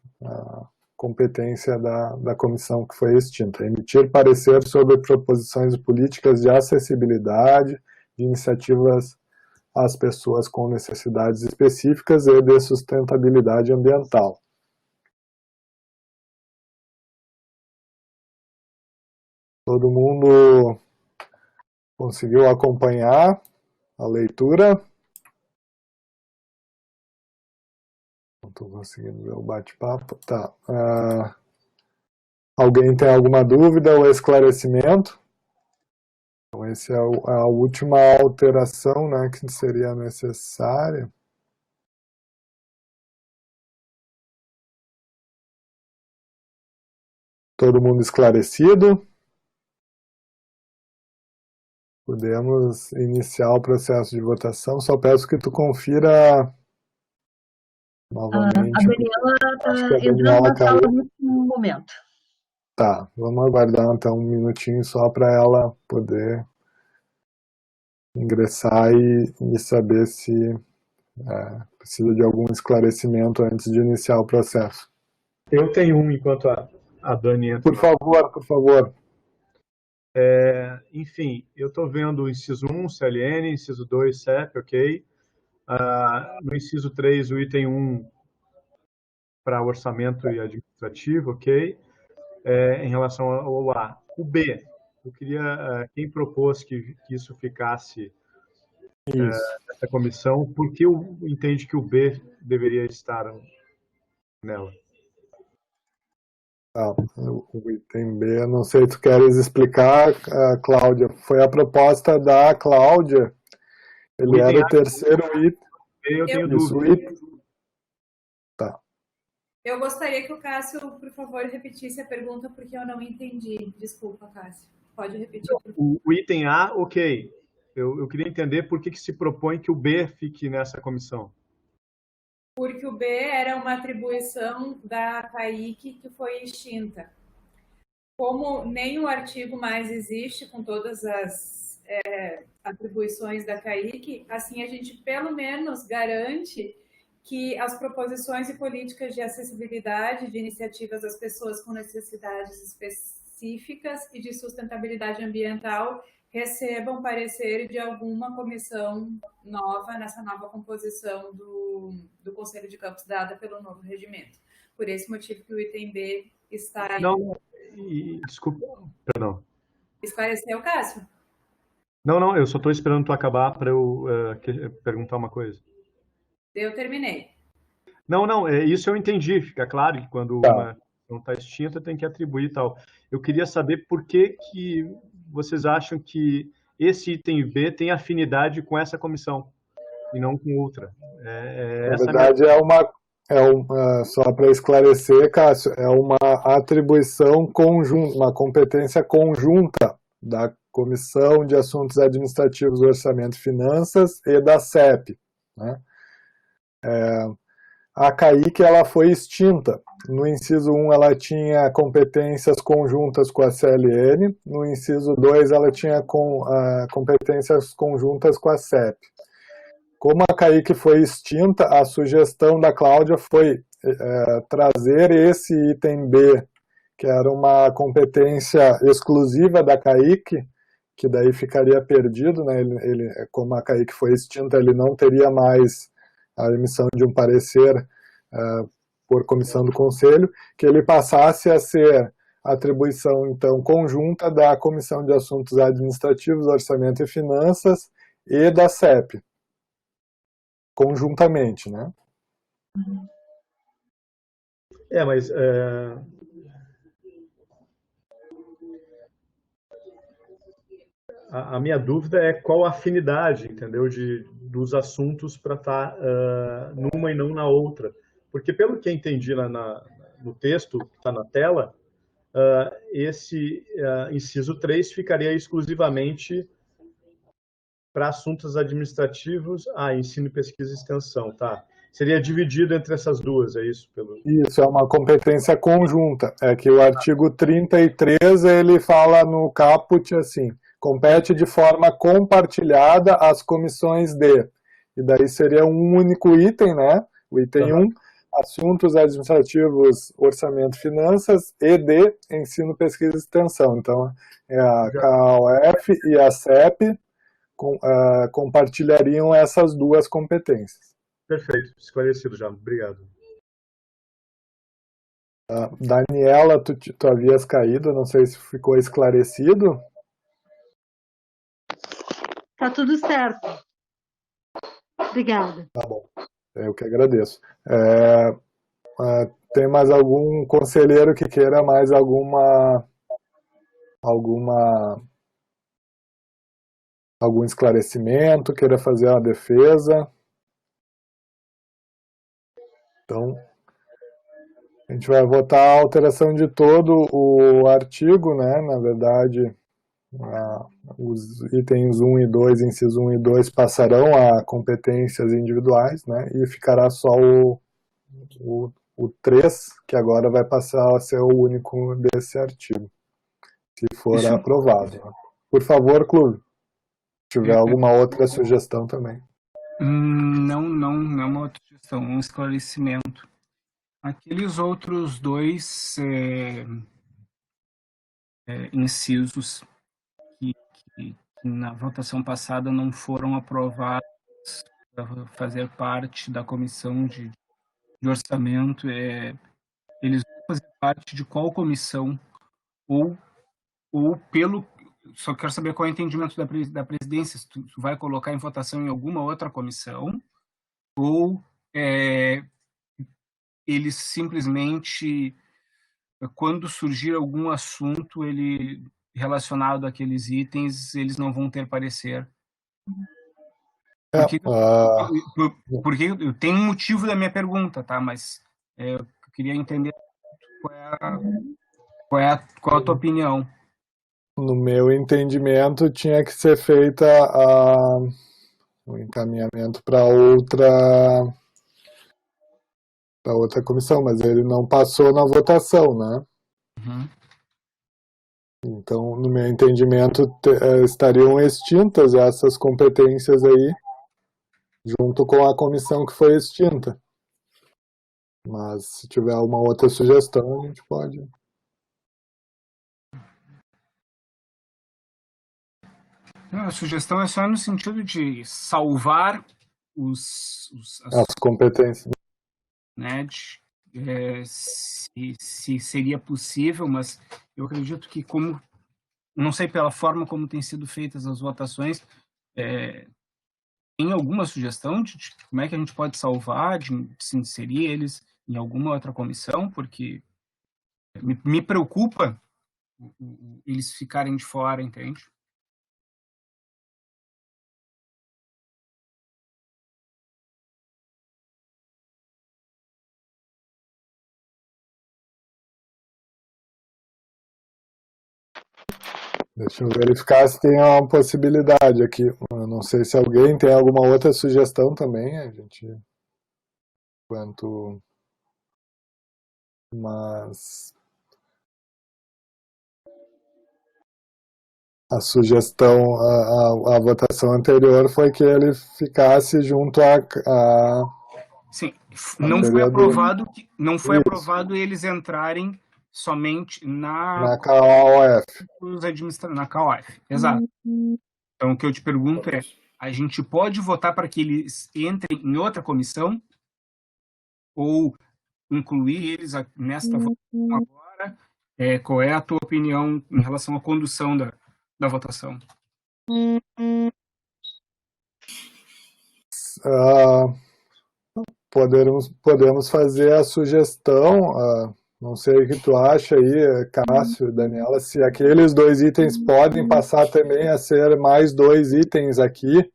competência da comissão que foi extinta. Emitir parecer sobre proposições políticas de acessibilidade, de iniciativas às pessoas com necessidades específicas e de sustentabilidade ambiental. Todo mundo conseguiu acompanhar a leitura? Não estou conseguindo ver o bate-papo. Tá. Alguém tem alguma dúvida ou esclarecimento? Então, essa é a última alteração, né, que seria necessária. Todo mundo esclarecido? Podemos iniciar o processo de votação. Só peço que tu confira novamente. A Daniela está entrando na sala nesse momento. Tá, vamos aguardar então um minutinho só para ela poder ingressar e saber se precisa de algum esclarecimento antes de iniciar o processo. Eu tenho um enquanto a Dani entra. Por favor. Enfim, eu estou vendo o inciso 1, CLN, inciso 2, CEP, ok. No inciso 3, o item 1 para orçamento e administrativo, ok. Em relação ao A. O B, eu queria, quem propôs que isso ficasse nessa comissão, por que entende que o B deveria estar nela? O item B, não sei se tu queres explicar, Cláudia. Foi a proposta da Cláudia. Ele era o terceiro item. Eu tenho dúvida. Tá. Eu gostaria que o Cássio, por favor, repetisse a pergunta, porque eu não entendi. Desculpa, Cássio. Pode repetir. O item A, ok. Eu queria entender por que se propõe que o B fique nessa comissão. Porque o B era uma atribuição da CAIC que foi extinta. Como nem o artigo mais existe com todas as atribuições da CAIC, assim a gente pelo menos garante que as proposições e políticas de acessibilidade, de iniciativas das pessoas com necessidades específicas e de sustentabilidade ambiental recebam parecer de alguma comissão nova, nessa nova composição do Conselho de Campos dada pelo novo regimento. Por esse motivo que o item B está aí. Não, desculpa, perdão. Esclareceu, Cássio? Não, eu só estou esperando tu acabar para eu perguntar uma coisa. Eu terminei. Não, isso eu entendi. Fica claro que quando uma não está extinta, tem que atribuir e tal. Eu queria saber por que vocês acham que esse item B tem afinidade com essa comissão e não com outra. Na verdade, só para esclarecer, Cássio, é uma atribuição conjunta, uma competência conjunta da Comissão de Assuntos Administrativos, Orçamento e Finanças e da CEP, né? A CAIC ela foi extinta. No inciso 1 ela tinha competências conjuntas com a CLN, no inciso 2 ela tinha competências conjuntas com a CEP. Como a CAIC foi extinta, a sugestão da Cláudia foi trazer esse item B, que era uma competência exclusiva da CAIC, que daí ficaria perdido, né? Como a CAIC foi extinta, ele não teria mais a emissão de um parecer por comissão do Conselho, que ele passasse a ser atribuição, então, conjunta da Comissão de Assuntos Administrativos, Orçamento e Finanças e da CEP, conjuntamente, né? Mas a minha dúvida é qual a afinidade, entendeu, dos assuntos para estar numa e não na outra. Porque, pelo que eu entendi no texto que está na tela, esse inciso 3 ficaria exclusivamente para assuntos administrativos, ensino, pesquisa e extensão, tá? Seria dividido entre essas duas, é isso? Isso, é uma competência conjunta. É que o artigo 33, ele fala no caput assim: compete de forma compartilhada às comissões de. E daí seria um único item, né? O item 1, assuntos administrativos, orçamento e finanças, e de ensino, pesquisa e extensão. Então, a KOF e a CEP compartilhariam essas duas competências. Perfeito, esclarecido já. Obrigado. Daniela, tu havias caído, não sei se ficou esclarecido. Tá tudo certo. Obrigada. Tá bom, eu que agradeço. Tem mais algum conselheiro que queira mais algum esclarecimento, queira fazer uma defesa? Então, a gente vai votar a alteração de todo o artigo, né? Na verdade, os itens 1 e 2, inciso 1 e 2, passarão a competências individuais, né? E ficará só o 3, que agora vai passar a ser o único desse artigo, se for aprovado. Por favor, Clube, se tiver alguma outra sugestão também. Não é uma outra sugestão, um esclarecimento. Aqueles outros dois incisos que na votação passada não foram aprovados para fazer parte da comissão de orçamento, eles vão fazer parte de qual comissão? Ou pelo... Só quero saber qual é o entendimento da presidência, se tu vai colocar em votação em alguma outra comissão, ou eles simplesmente quando surgir algum assunto relacionado àqueles itens, eles não vão ter parecer. Porque eu tenho um motivo da minha pergunta, tá? Mas eu queria entender qual é a tua opinião. No meu entendimento, tinha que ser feita o encaminhamento para outra comissão, mas ele não passou na votação, né? Uhum. Então, no meu entendimento, estariam extintas essas competências aí, junto com a comissão que foi extinta. Mas, se tiver uma outra sugestão, a gente pode... Não, a sugestão é só no sentido de salvar as competências. Né, se seria possível, mas eu acredito que, como não sei pela forma como têm sido feitas as votações, tem alguma sugestão de como é que a gente pode salvar, de se inserir eles em alguma outra comissão, porque me preocupa eles ficarem de fora, entende? Deixa eu verificar se tem uma possibilidade aqui. Eu não sei se alguém tem alguma outra sugestão também, a gente... Mas... A sugestão, a votação anterior foi que ele ficasse junto a Sim, não foi aprovado eles entrarem somente na KOF. Na KOF, exato. Então, o que eu te pergunto é, a gente pode votar para que eles entrem em outra comissão? Ou incluir eles nesta votação agora? Qual é a tua opinião em relação à condução da votação? Podemos fazer a sugestão, não sei o que tu acha aí, Cássio, Daniela, se aqueles 2 itens podem passar também a ser mais 2 itens aqui,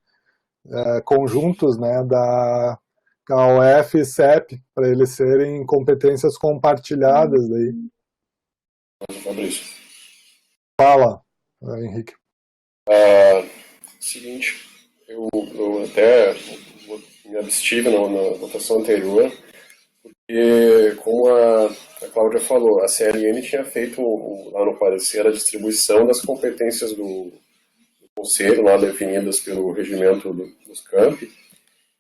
conjuntos, né, da KOF e CEP, para eles serem competências compartilhadas daí. Fabrício. Fala, Henrique. Seguinte, eu até me abstive na votação anterior, porque, como a Cláudia falou, a CLN tinha feito lá no parecer a distribuição das competências do Conselho, lá definidas pelo regimento dos campi,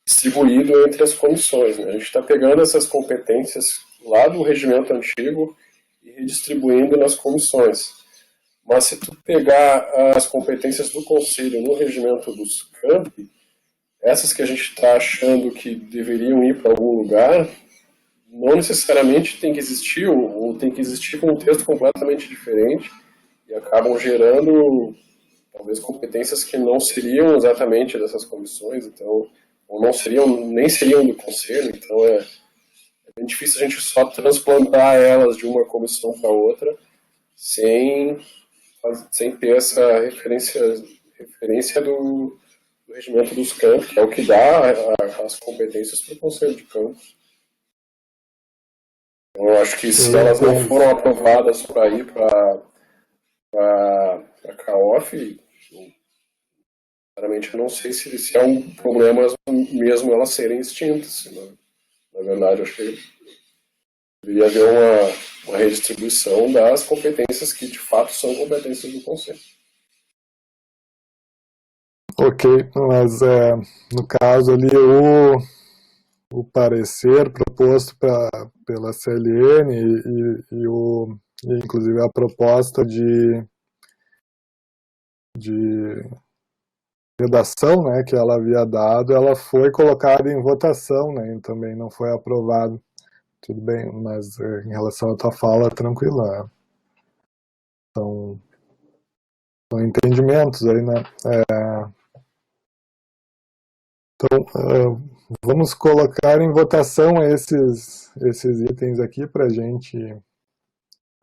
distribuído entre as comissões. Né? A gente está pegando essas competências lá do regimento antigo e redistribuindo nas comissões. Mas se tu pegar as competências do Conselho no regimento dos campi, essas que a gente está achando que deveriam ir para algum lugar, não necessariamente tem que existir, ou tem que existir com um texto completamente diferente, e acabam gerando, talvez, competências que não seriam exatamente dessas comissões, então, ou nem seriam do Conselho, então é bem difícil a gente só transplantar elas de uma comissão para outra, sem ter essa referência do regimento dos campos, que é o que dá as competências para o Conselho de Campos. Então, eu acho que se elas não foram aprovadas para ir para a CAOF, sinceramente eu não sei se é um problema mesmo elas serem extintas. Na verdade, eu acho que deveria haver uma redistribuição das competências que de fato são competências do Conselho. Ok, mas no caso ali o parecer proposto pela CLN e inclusive a proposta de redação, né, que ela havia dado, ela foi colocada em votação, né, e também não foi aprovado. Tudo bem, mas em relação à tua fala, tranquila. São entendimentos aí, né? Então, vamos colocar em votação esses itens aqui para a gente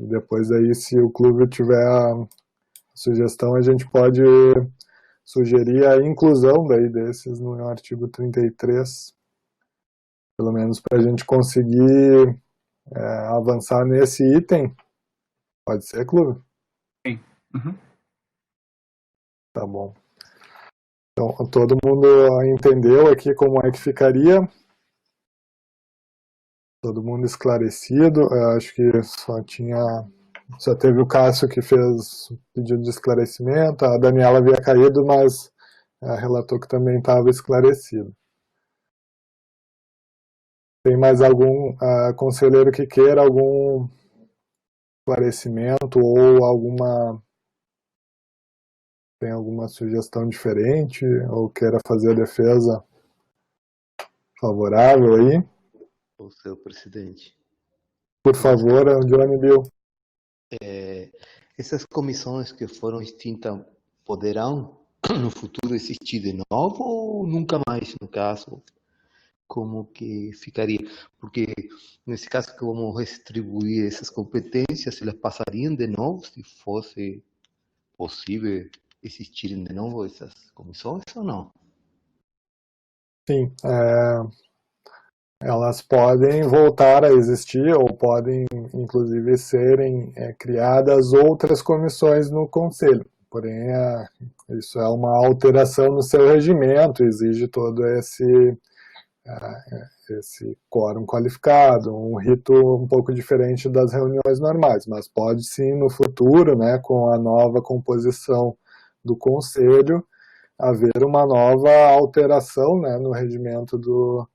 E depois aí, se o clube tiver a sugestão, a gente pode sugerir a inclusão daí desses no artigo 33, pelo menos para a gente conseguir avançar nesse item. Pode ser, clube? Sim. Uhum. Tá bom. Então, todo mundo entendeu aqui como é que ficaria? Todo mundo esclarecido? Eu acho que só teve o Cássio que fez pedido de esclarecimento, a Daniela havia caído, mas relatou que também estava esclarecido. Tem mais algum conselheiro que queira algum esclarecimento ou tem alguma sugestão diferente ou queira fazer a defesa favorável aí? O seu presidente. Por favor, Johnny Bill. Essas comissões que foram extintas poderão no futuro existir de novo ou nunca mais, no caso? Como que ficaria? Porque nesse caso, como distribuir essas competências, elas passariam de novo se fosse possível existirem de novo essas comissões ou não? Sim, elas podem voltar a existir ou podem, inclusive, serem criadas outras comissões no Conselho. Porém, isso é uma alteração no seu regimento, exige todo esse quórum qualificado, um rito um pouco diferente das reuniões normais, mas pode sim, no futuro, né, com a nova composição do Conselho, haver uma nova alteração, né, no regimento do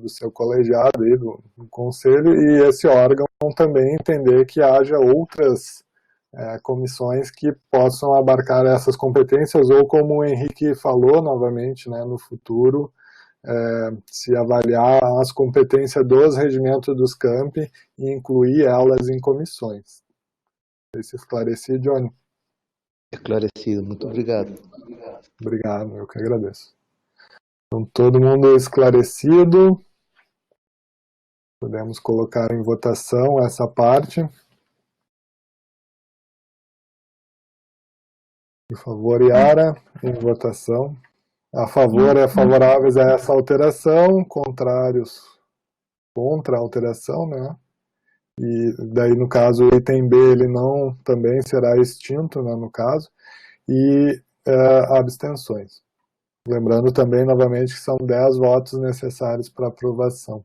seu colegiado, aí, do Conselho, e esse órgão também entender que haja outras comissões que possam abarcar essas competências, ou como o Henrique falou novamente, né, no futuro, se avaliar as competências dos regimentos dos campi e incluir elas em comissões. Se esclareci, Johnny? Esclarecido, muito obrigado. Obrigado, eu que agradeço. Então, todo mundo esclarecido. Podemos colocar em votação essa parte. Por favor, Yara, em votação. A favor e favoráveis a essa alteração, contrários contra a alteração, né? E daí, no caso, o item B, ele não também será extinto, né, no caso, e abstenções. Lembrando também, novamente, que são 10 votos necessários para aprovação.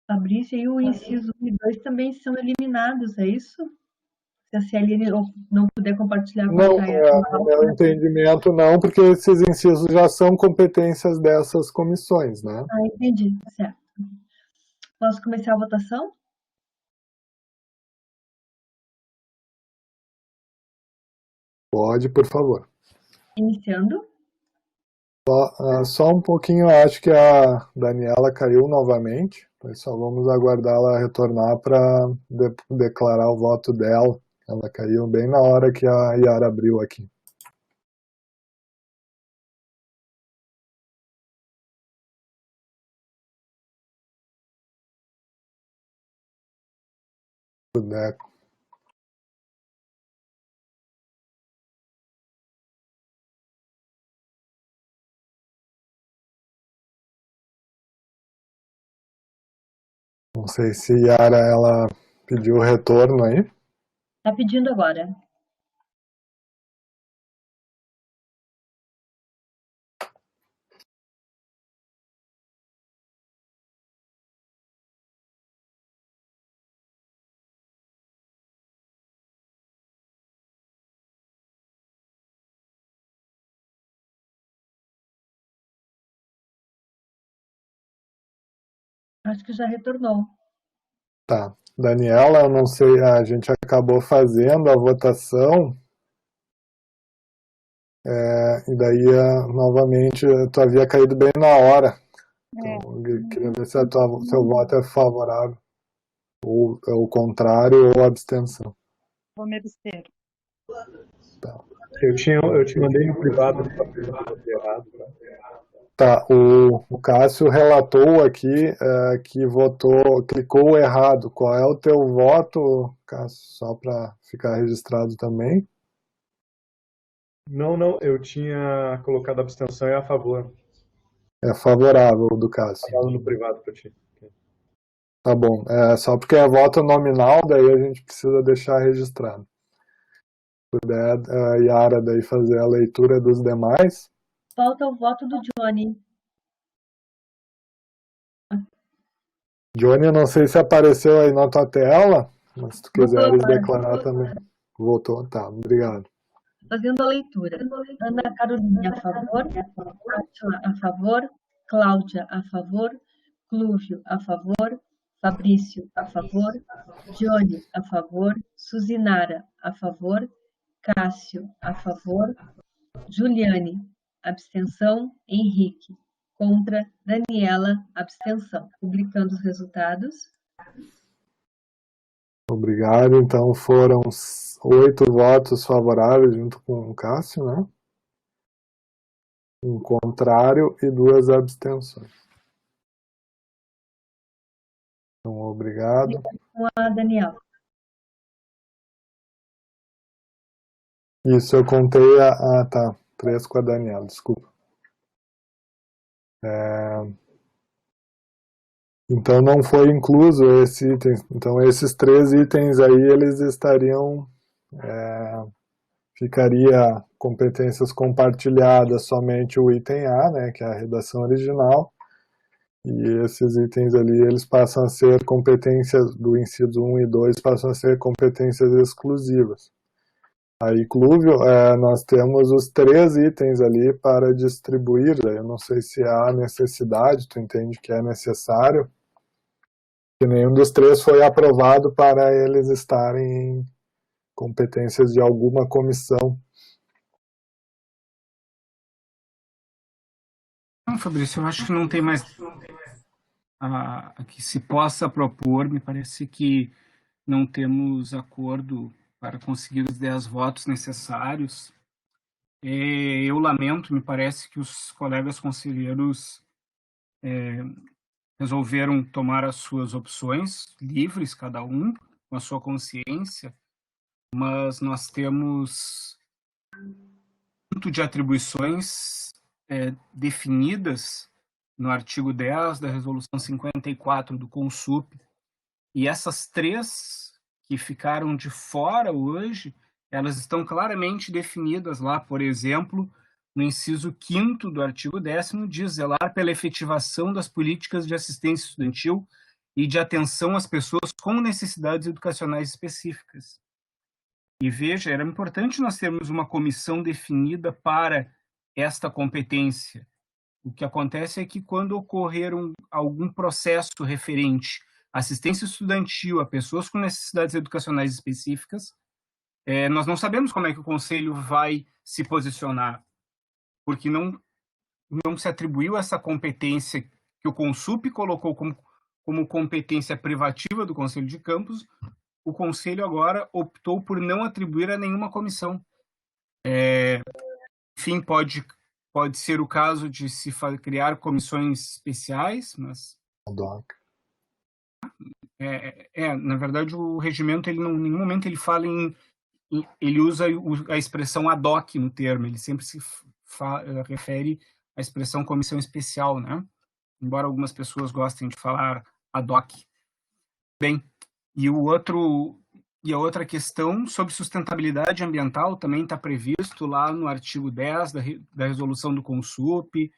Fabrício, e o inciso 1 e 2 também são eliminados, é isso? Se a CLN não puder compartilhar com Não, no meu entendimento não, porque esses incisos já são competências dessas comissões, né? Entendi, certo. Posso começar a votação? Pode, por favor. Iniciando. Só um pouquinho, acho que a Daniela caiu novamente, então só vamos aguardá-la retornar para declarar o voto dela. Ela caiu bem na hora que a Yara abriu aqui. Deco. Não sei se Yara, ela pediu o retorno aí. Está pedindo agora. Acho que já retornou. Tá. Daniela, eu não sei, a gente acabou fazendo a votação, e daí, novamente, tu havia caído bem na hora. Então, eu queria ver se seu voto é favorável, ou é o contrário, ou abstenção. Vou me abster. Tá. Eu te mandei no privado para ver se eu errado. Tá? Tá, o Cássio relatou aqui que clicou errado. Qual é o teu voto, Cássio? Só para ficar registrado também. Não, eu tinha colocado abstenção e a favor. É favorável do Cássio. Falando no privado para ti. Tá bom, só porque é voto nominal, daí a gente precisa deixar registrado. Se puder, a Yara daí fazer a leitura dos demais. Falta o voto do Johnny. Johnny, eu não sei se apareceu aí na tua tela, mas se tu quiseres declarar também. Voltou, tá, obrigado. Fazendo a leitura. Ana Carolina, a favor. Átila, a favor. Cláudia, a favor. Clúvio, a favor. Fabrício, a favor. Johnny, a favor. Suzinara, a favor. Cássio, a favor. Juliane, abstenção. Henrique, contra. Daniela, abstenção. Publicando os resultados. Obrigado. Então foram 8 votos favoráveis junto com o Cássio, né? Um contrário e 2 abstenções. Então, obrigado. Com a Daniela. Isso, eu contei tá. 3 com a Daniela, desculpa. Então não foi incluso esse item. Então esses 3 itens aí, eles estariam... ficaria competências compartilhadas somente o item A, né, que é a redação original. E esses itens ali, eles passam a ser competências do inciso 1 e 2, passam a ser competências exclusivas. Aí, Clúvio, nós temos os 3 itens ali para distribuir. Eu não sei se há necessidade, tu entende que é necessário, que nenhum dos 3 foi aprovado para eles estarem em competências de alguma comissão. Não, Fabrício, eu acho que não tem mais que se possa propor. Me parece que não temos acordo para conseguir os 10 votos necessários. Eu lamento, me parece que os colegas conselheiros resolveram tomar as suas opções, livres, cada um, com a sua consciência, mas nós temos muito de atribuições definidas no artigo 10 da Resolução 54 do CONSUP, e essas 3 que ficaram de fora hoje, elas estão claramente definidas lá. Por exemplo, no inciso 5º do artigo 10º, diz: zelar pela efetivação das políticas de assistência estudantil e de atenção às pessoas com necessidades educacionais específicas. E veja, era importante nós termos uma comissão definida para esta competência. O que acontece é que quando ocorrer algum processo referente à assistência estudantil a pessoas com necessidades educacionais específicas, nós não sabemos como é que o Conselho vai se posicionar, porque não se atribuiu essa competência que o CONSUP colocou como competência privativa do Conselho de Campos. O Conselho agora optou por não atribuir a nenhuma comissão. Enfim, pode ser o caso de se criar comissões especiais, mas... na verdade, o regimento, ele não, em nenhum momento ele fala ele usa a expressão ad hoc no termo, ele sempre se refere à expressão comissão especial, né? Embora algumas pessoas gostem de falar ad hoc. Bem, e a outra questão sobre sustentabilidade ambiental também está previsto lá no artigo 10 da resolução do CONSUP.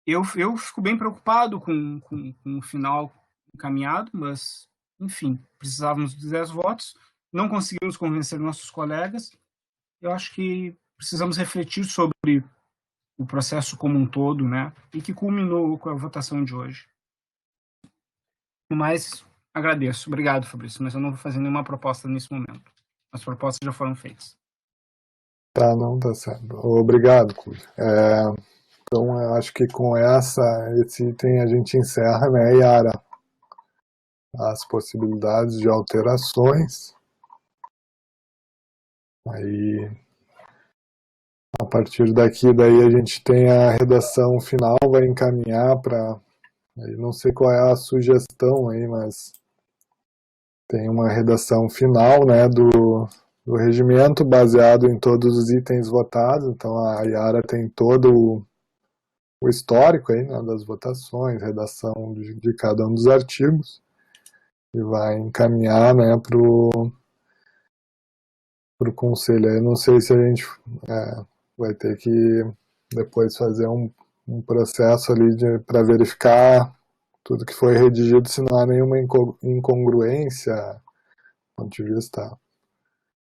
Eu fico bem preocupado com o final encaminhado, mas, enfim, precisávamos de 10 votos, não conseguimos convencer nossos colegas. Eu acho que precisamos refletir sobre o processo como um todo, né? E que culminou com a votação de hoje. Mas agradeço. Obrigado, Fabrício, mas eu não vou fazer nenhuma proposta nesse momento. As propostas já foram feitas. Tá, não, tá certo. Obrigado, Clúvio. Então, eu acho que com esse item a gente encerra, né, Yara, as possibilidades de alterações. Aí A partir daqui, daí a gente tem a redação final, vai encaminhar para... Não sei qual é a sugestão aí, mas tem uma redação final, né, do regimento baseado em todos os itens votados. Então a Yara tem todo o histórico aí, né, das votações, redação de cada um dos artigos, e vai encaminhar, né, para o conselho. Eu não sei se a gente vai ter que depois fazer um processo ali para verificar tudo que foi redigido, se não há nenhuma incongruência do ponto de vista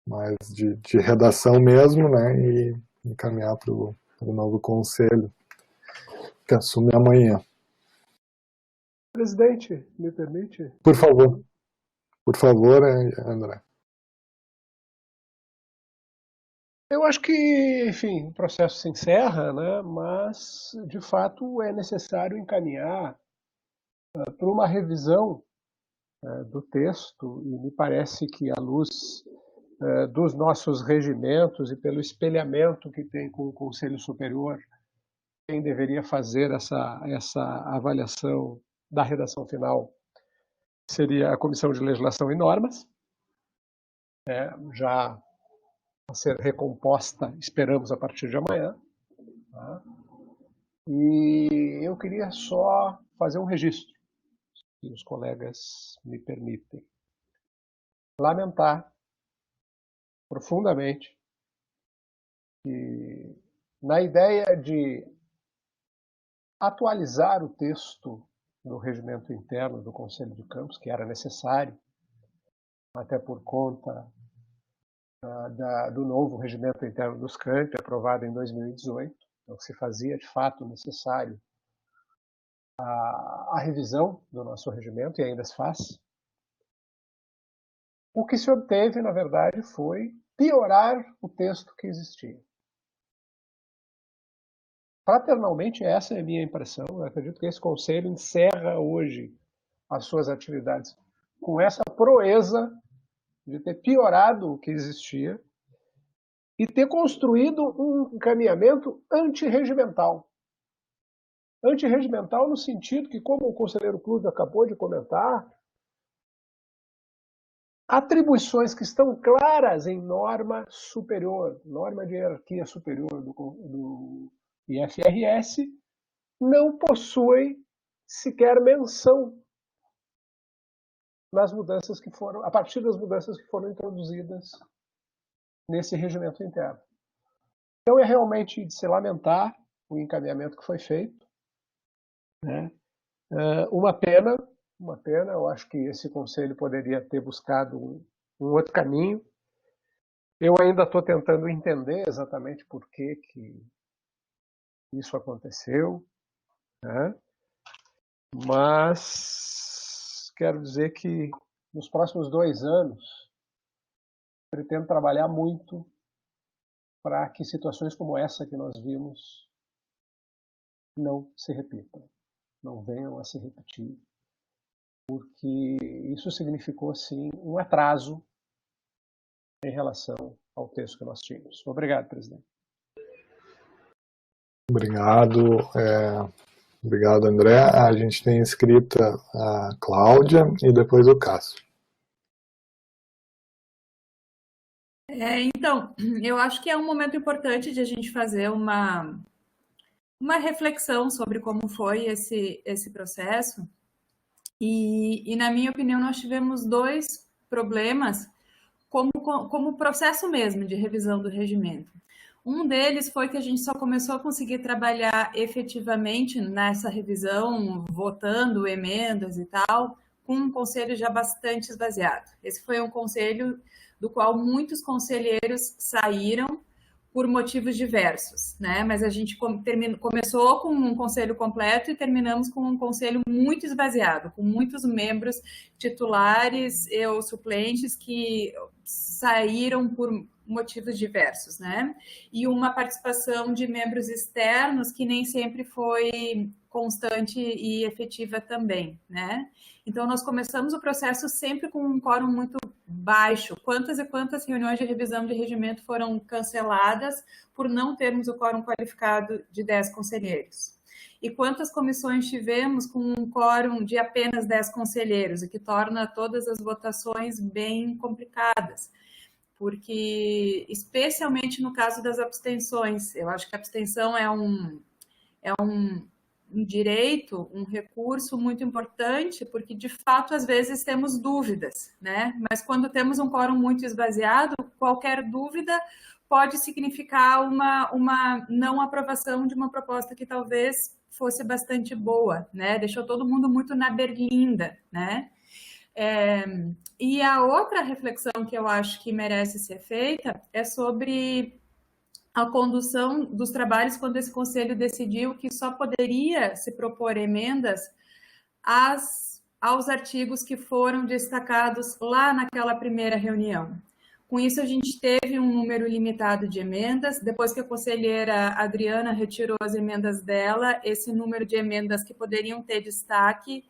mais de redação mesmo, né, e encaminhar para o novo conselho, que assume amanhã. Presidente, me permite? Por favor, André. Eu acho que, enfim, o processo se encerra, né, mas, de fato, é necessário encaminhar para uma revisão do texto, e me parece que, à luz dos nossos regimentos e pelo espelhamento que tem com o Conselho Superior, quem deveria fazer essa avaliação da redação final seria a Comissão de Legislação e Normas, já a ser recomposta, esperamos, a partir de amanhã. Tá? E eu queria só fazer um registro, se os colegas me permitem. Lamentar profundamente que, na ideia de atualizar o texto do regimento interno do Conselho de Campos, que era necessário, até por conta do novo regimento interno dos CAMP, aprovado em 2018, então se fazia de fato necessário a revisão do nosso regimento, e ainda se faz. O que se obteve, na verdade, foi piorar o texto que existia. Fraternalmente, essa é a minha impressão. Eu acredito que esse Conselho encerra hoje as suas atividades com essa proeza de ter piorado o que existia e ter construído um encaminhamento antirregimental. Antirregimental no sentido que, como o conselheiro Clube acabou de comentar, atribuições que estão claras em norma superior, norma de hierarquia superior do IFRS, não possuem sequer menção nas mudanças que foram, a partir das mudanças que foram introduzidas nesse regimento interno. Então é realmente de se lamentar o encaminhamento que foi feito, né? Uma pena, eu acho que esse conselho poderia ter buscado um outro caminho. Eu ainda estou tentando entender exatamente por que isso aconteceu, né? Mas quero dizer que nos próximos 2 anos pretendo trabalhar muito para que situações como essa que nós vimos não se repitam, não venham a se repetir, porque isso significou, sim, um atraso em relação ao texto que nós tínhamos. Obrigado, presidente. Obrigado, André. A gente tem inscrita a Cláudia e depois o Cássio. Então, eu acho que é um momento importante de a gente fazer uma reflexão sobre como foi esse processo. E, na minha opinião, nós tivemos 2 problemas como processo mesmo de revisão do regimento. Um deles foi que a gente só começou a conseguir trabalhar efetivamente nessa revisão, votando emendas e tal, com um conselho já bastante esvaziado. Esse foi um conselho do qual muitos conselheiros saíram por motivos diversos, né? Mas a gente começou com um conselho completo e terminamos com um conselho muito esvaziado, com muitos membros titulares ou suplentes que saíram por motivos diversos, né? E uma participação de membros externos que nem sempre foi constante e efetiva também, né? Então, nós começamos o processo sempre com um quórum muito baixo. Quantas e quantas reuniões de revisão de regimento foram canceladas por não termos o quórum qualificado de 10 conselheiros? E quantas comissões tivemos com um quórum de apenas 10 conselheiros, o que torna todas as votações bem complicadas. Porque, especialmente no caso das abstenções, eu acho que a abstenção é um direito, um recurso muito importante, porque, de fato, às vezes temos dúvidas, né? Mas quando temos um quórum muito esvaziado, qualquer dúvida pode significar uma não aprovação de uma proposta que talvez fosse bastante boa, né? Deixou todo mundo muito na berlinda, né? E a outra reflexão que eu acho que merece ser feita é sobre a condução dos trabalhos quando esse conselho decidiu que só poderia se propor emendas aos artigos que foram destacados lá naquela primeira reunião. Com isso, a gente teve um número limitado de emendas. Depois que a conselheira Adriana retirou as emendas dela, esse número de emendas que poderiam ter destaque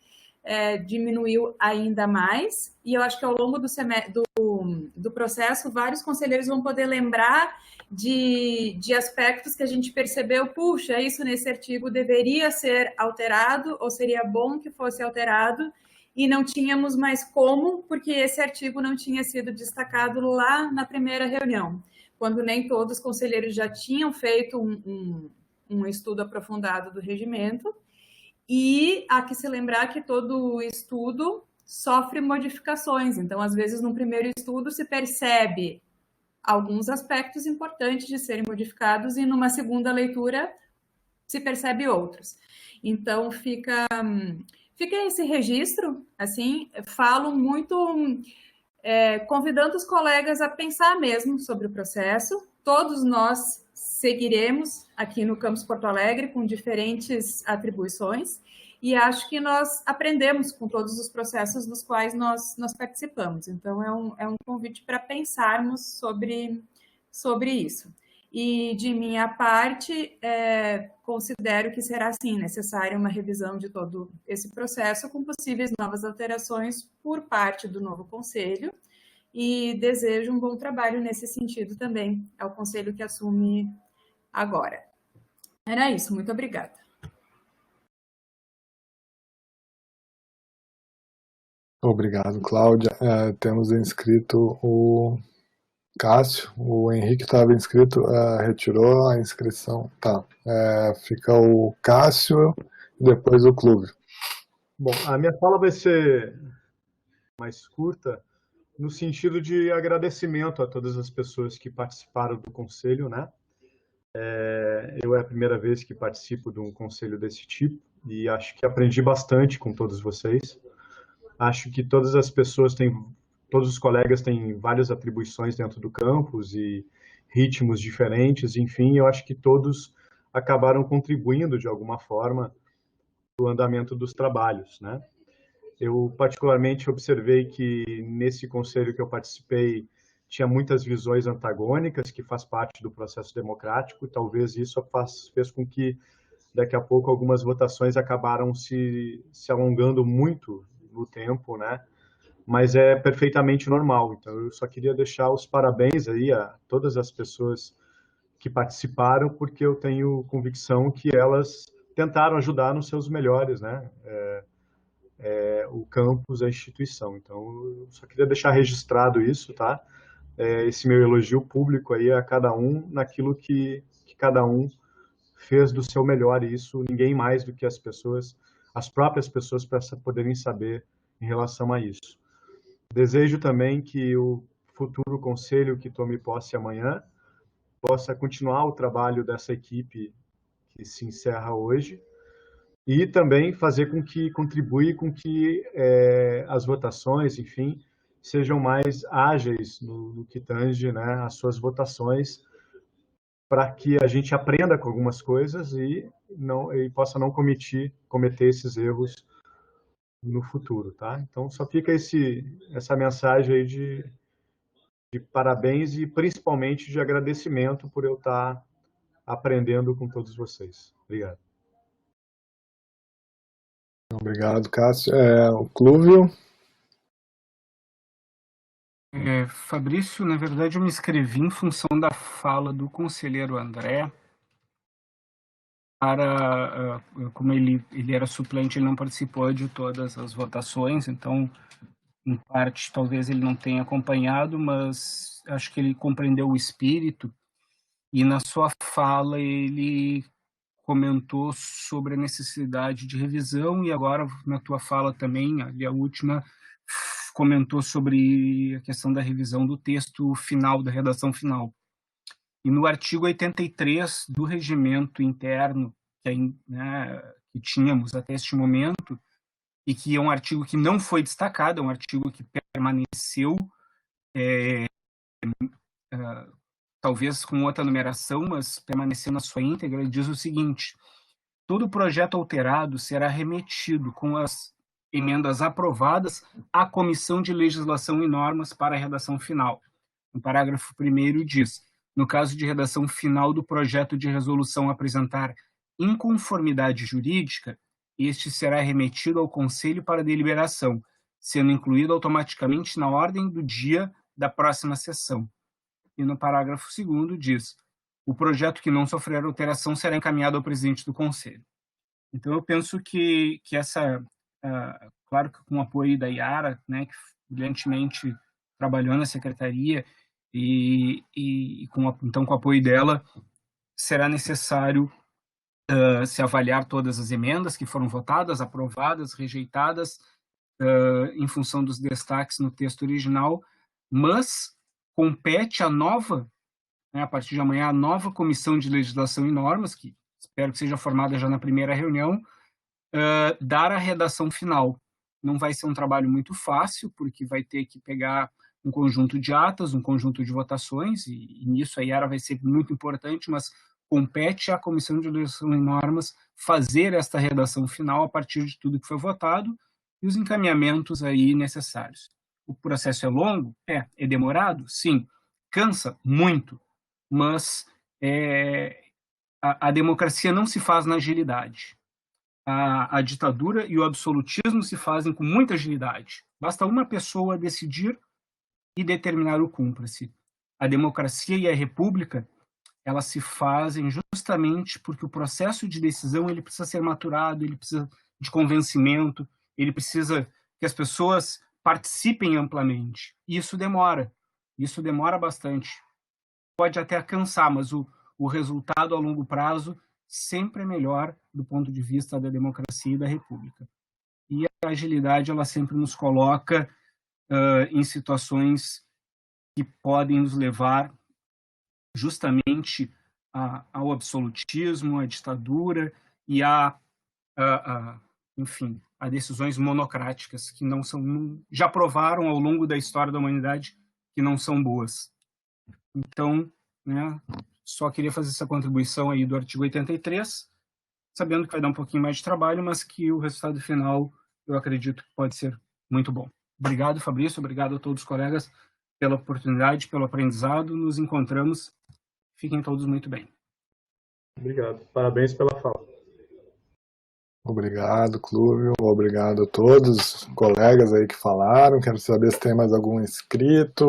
diminuiu ainda mais. E eu acho que ao longo do processo, vários conselheiros vão poder lembrar de aspectos que a gente percebeu, puxa, isso nesse artigo deveria ser alterado, ou seria bom que fosse alterado, e não tínhamos mais como, porque esse artigo não tinha sido destacado lá na primeira reunião, quando nem todos os conselheiros já tinham feito um estudo aprofundado do regimento, e há que se lembrar que todo estudo sofre modificações, então, às vezes, no primeiro estudo se percebe alguns aspectos importantes de serem modificados, e numa segunda leitura se percebe outros. Então, fica esse registro, assim, falo muito, convidando os colegas a pensar mesmo sobre o processo. Todos nós seguiremos aqui no Campus Porto Alegre com diferentes atribuições, e acho que nós aprendemos com todos os processos dos quais nós participamos. Então, é um convite para pensarmos sobre isso. E, de minha parte, considero que será, sim, necessária uma revisão de todo esse processo, com possíveis novas alterações por parte do novo Conselho, e desejo um bom trabalho nesse sentido também ao Conselho que assume agora. Era isso, muito obrigada. Obrigado, Cláudia. Temos inscrito o Cássio, o Henrique estava inscrito, retirou a inscrição. Tá. Fica o Cássio e depois o Clúvio. Bom, a minha fala vai ser mais curta, no sentido de agradecimento a todas as pessoas que participaram do conselho, né? É a primeira vez que participo de um conselho desse tipo e acho que aprendi bastante com todos vocês. Acho que todas as pessoas todos os colegas têm várias atribuições dentro do campus e ritmos diferentes, enfim, eu acho que todos acabaram contribuindo de alguma forma para o andamento dos trabalhos, né? Eu particularmente observei que nesse conselho que eu participei tinha muitas visões antagônicas, que faz parte do processo democrático, e talvez isso fez com que daqui a pouco algumas votações acabaram se alongando muito no tempo, né? Mas é perfeitamente normal. Então, eu só queria deixar os parabéns aí a todas as pessoas que participaram, porque eu tenho convicção que elas tentaram ajudar nos seus melhores, né? O campus, a instituição. Então, eu só queria deixar registrado isso, tá? Esse meu elogio público aí a cada um, naquilo que cada um fez do seu melhor, e isso ninguém mais do que as próprias pessoas, para poderem saber em relação a isso. Desejo também que o futuro conselho que tome posse amanhã possa continuar o trabalho dessa equipe que se encerra hoje e também fazer contribuir com que as votações, enfim, sejam mais ágeis no que tange, né, as suas votações, para que a gente aprenda com algumas coisas e possa não cometer esses erros no futuro, tá? Então, só fica essa mensagem aí de parabéns e principalmente de agradecimento por eu estar aprendendo com todos vocês. Obrigado. Obrigado, Cássio. O Clúvio? Fabrício, na verdade eu me inscrevi em função da fala do conselheiro André, como ele era suplente, ele não participou de todas as votações, então, em parte, talvez ele não tenha acompanhado, mas acho que ele compreendeu o espírito, e na sua fala ele comentou sobre a necessidade de revisão, e agora, na tua fala também, ali a última, comentou sobre a questão da revisão do texto final, da redação final. E no artigo 83 do regimento interno que tínhamos até este momento, e que é um artigo que não foi destacado, é um artigo que permaneceu, talvez com outra numeração, mas permaneceu na sua íntegra, ele diz o seguinte: todo projeto alterado será remetido com as emendas aprovadas à Comissão de Legislação e Normas para a redação final. No parágrafo 1º diz: no caso de redação final do projeto de resolução apresentar inconformidade jurídica, este será remetido ao Conselho para deliberação, sendo incluído automaticamente na ordem do dia da próxima sessão. E no parágrafo 2º diz: o projeto que não sofrer alteração será encaminhado ao presidente do Conselho. Então, eu penso que essa, claro que com o apoio da Yara, né, que brilhantemente trabalhou na secretaria, então com o apoio dela, será necessário se avaliar todas as emendas que foram votadas, aprovadas, rejeitadas, em função dos destaques no texto original, mas compete a nova, a partir de amanhã, a nova Comissão de Legislação e Normas, que espero que seja formada já na primeira reunião, dar a redação final. Não vai ser um trabalho muito fácil, porque vai ter que pegar um conjunto de atas, um conjunto de votações, e nisso a Yara vai ser muito importante, mas compete à Comissão de Legislação e Normas fazer esta redação final a partir de tudo que foi votado e os encaminhamentos aí necessários. O processo é longo? É demorado? Sim. Cansa? Muito. Mas a democracia não se faz na agilidade. A ditadura e o absolutismo se fazem com muita agilidade. Basta uma pessoa decidir e determinar o cúmplice. A democracia e a república, elas se fazem justamente porque o processo de decisão ele precisa ser maturado, ele precisa de convencimento, ele precisa que as pessoas participem amplamente. E isso demora bastante. Pode até cansar, mas o resultado a longo prazo sempre é melhor do ponto de vista da democracia e da república. E a agilidade, ela sempre nos coloca em situações que podem nos levar justamente ao absolutismo, à ditadura e enfim, a decisões monocráticas que já provaram ao longo da história da humanidade que não são boas. Então, né, só queria fazer essa contribuição aí do artigo 83, sabendo que vai dar um pouquinho mais de trabalho, mas que o resultado final eu acredito que pode ser muito bom. Obrigado, Fabrício, obrigado a todos os colegas pela oportunidade, pelo aprendizado. Nos encontramos. Fiquem todos muito bem. Obrigado. Parabéns pela fala. Obrigado, Clúvio. Obrigado a todos os colegas aí que falaram. Quero saber se tem mais algum inscrito.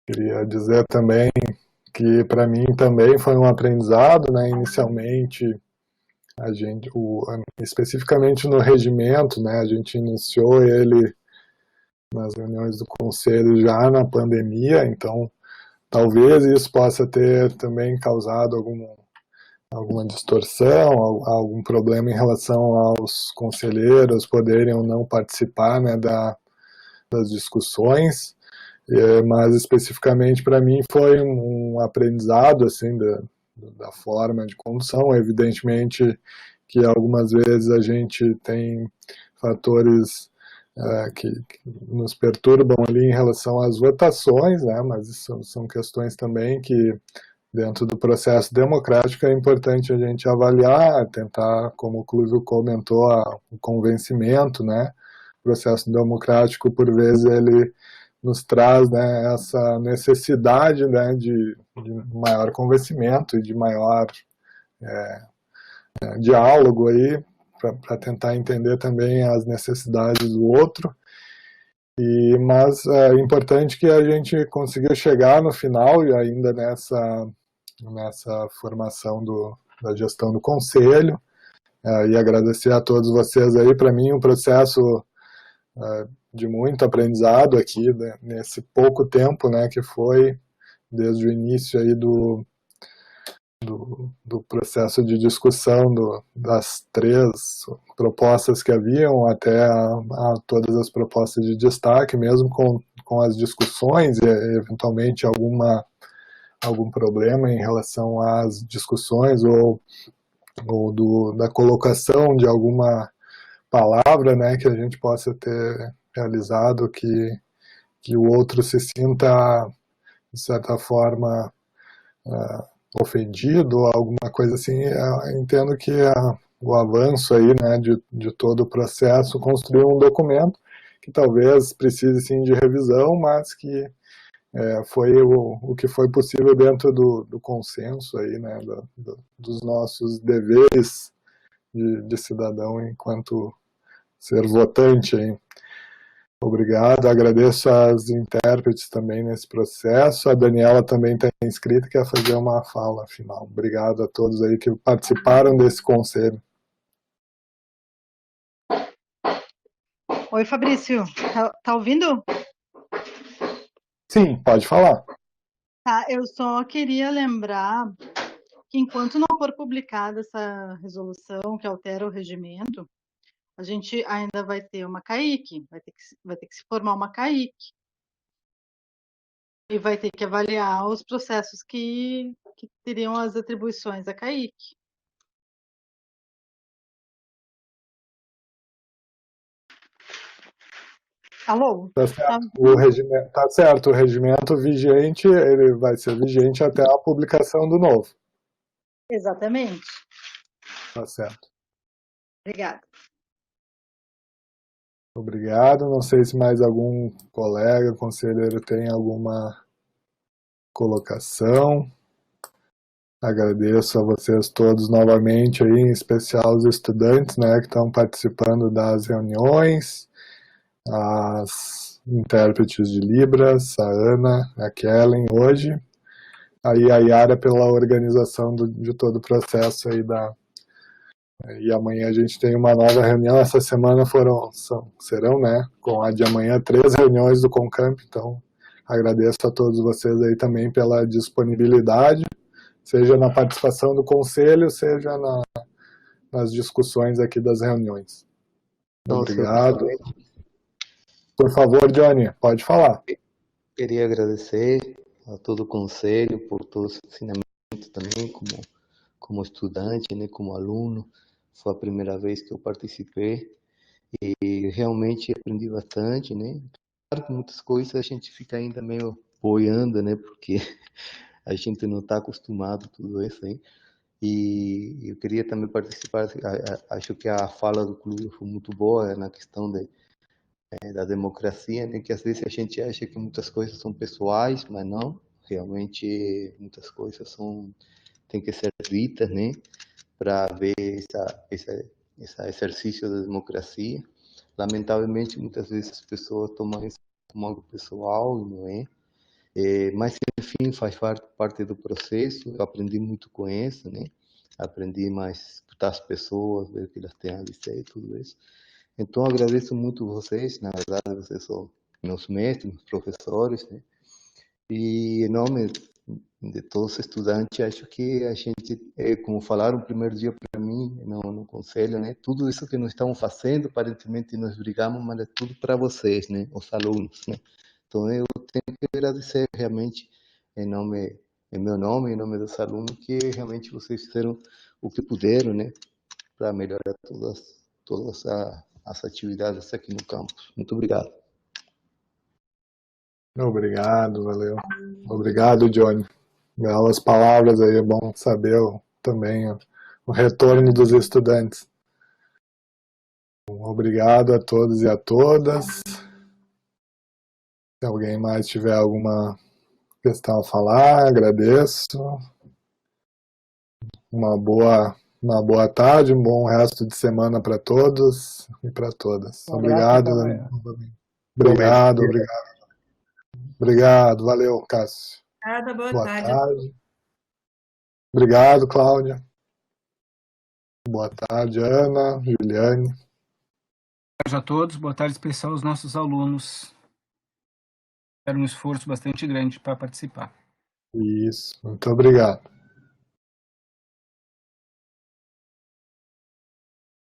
Queria dizer também que para mim também foi um aprendizado, né? Inicialmente, especificamente no regimento, né? A gente iniciou ele nas reuniões do conselho já na pandemia, então talvez isso possa ter também causado alguma distorção, algum problema em relação aos conselheiros poderem ou não participar, né, das discussões, mas especificamente para mim foi um aprendizado assim, da forma de condução. Evidentemente que algumas vezes a gente tem fatores que nos perturbam ali em relação às votações, né, mas são questões também que dentro do processo democrático é importante a gente avaliar, tentar, como o Clúvio comentou, o convencimento, né? O processo democrático, por vezes, ele nos traz, né, essa necessidade, né, de maior convencimento e de maior diálogo aí, para tentar entender também as necessidades do outro. Mas é importante que a gente conseguiu chegar no final, e ainda nessa formação da gestão do conselho, e agradecer a todos vocês aí. Para mim, um processo de muito aprendizado aqui, né, nesse pouco tempo, né, que foi desde o início aí do processo de discussão das 3 propostas que haviam até a todas as propostas de destaque, mesmo com as discussões e eventualmente algum problema em relação às discussões ou da colocação de alguma palavra, né, que a gente possa ter realizado que o outro se sinta, de certa forma, ofendido ou alguma coisa assim. Eu entendo que o avanço aí, né, de todo o processo, construir um documento que talvez precise sim de revisão, mas que foi o que foi possível dentro do consenso aí, né, dos nossos deveres de cidadão enquanto ser votante aí. Obrigado, agradeço às intérpretes também nesse processo. A Daniela também está inscrita e quer fazer uma fala final. Obrigado a todos aí que participaram desse conselho. Oi, Fabrício, tá ouvindo? Sim, pode falar. Tá, eu só queria lembrar que enquanto não for publicada essa resolução que altera o regimento, a gente ainda vai ter uma CAIC, vai ter que se formar uma CAIC. E vai ter que avaliar os processos que teriam as atribuições da CAIC. Alô? Tá certo. Tá certo, o regimento vigente, ele vai ser vigente até a publicação do novo. Exatamente. Tá certo. Obrigada. Obrigado. Não sei se mais algum colega, conselheiro, tem alguma colocação. Agradeço a vocês todos novamente, aí, em especial os estudantes, né, que estão participando das reuniões, as intérpretes de Libras, a Ana, a Kellen hoje, aí a Yara pela organização de todo o processo aí e amanhã a gente tem uma nova reunião. Essa semana serão, né, com a de amanhã, 3 reuniões do Concamp, então agradeço a todos vocês aí também pela disponibilidade, seja na participação do conselho, seja nas discussões aqui das reuniões. Obrigado. Por favor, Johnny, pode falar. Queria agradecer a todo o conselho por todo esse ensinamento também, como estudante, né, como aluno. Foi a primeira vez que eu participei e realmente aprendi bastante, né? Claro que muitas coisas a gente fica ainda meio boiando, né? Porque a gente não está acostumado a tudo isso aí. E eu queria também participar, acho que a fala do clube foi muito boa na questão da democracia, né? Que às vezes a gente acha que muitas coisas são pessoais, mas não. Realmente muitas coisas tem que ser ditas, né? Para ver esse exercício da democracia. Lamentavelmente, muitas vezes as pessoas tomam isso como algo pessoal e não é. Mas, enfim, faz parte do processo. Eu aprendi muito com isso, né? Aprendi mais a escutar as pessoas, ver o que elas têm a dizer e tudo isso. Então, agradeço muito vocês. Na verdade, vocês são meus mestres, meus professores, né? E em nome de todos os estudantes, acho que a gente, como falaram no primeiro dia para mim, no conselho, né? Tudo isso que nós estamos fazendo, aparentemente nós brigamos, mas é tudo para vocês, né? Os alunos, né? Então eu tenho que agradecer realmente em meu nome, em nome dos alunos, que realmente vocês fizeram o que puderam, né? Para melhorar todas as atividades aqui no campus. Muito obrigado. Obrigado, valeu. Obrigado, Johnny. Belas palavras aí, é bom saber também o retorno dos estudantes. Obrigado a todos e a todas. Se alguém mais tiver alguma questão a falar, agradeço. Uma boa tarde, um bom resto de semana para todos e para todas. Obrigado. Obrigado. Obrigado, valeu, Cássio. Boa tarde. Obrigado, Cláudia. Boa tarde, Ana, Juliane. Boa tarde a todos, boa tarde especial aos nossos alunos. Era um esforço bastante grande para participar. Isso, muito obrigado.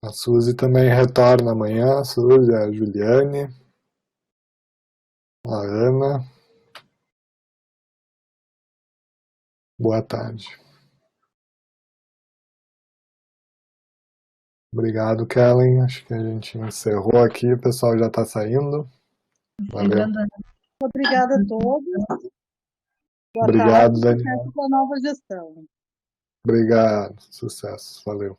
A Suzy também retorna amanhã, a Suzy, a Juliane, a Ana. Boa tarde. Obrigado, Kellen. Acho que a gente encerrou aqui, o pessoal já está saindo. Valeu. Obrigada a todos. Boa Obrigado, tarde, Daniel. sucesso para a nova gestão. Obrigado, sucesso. Valeu.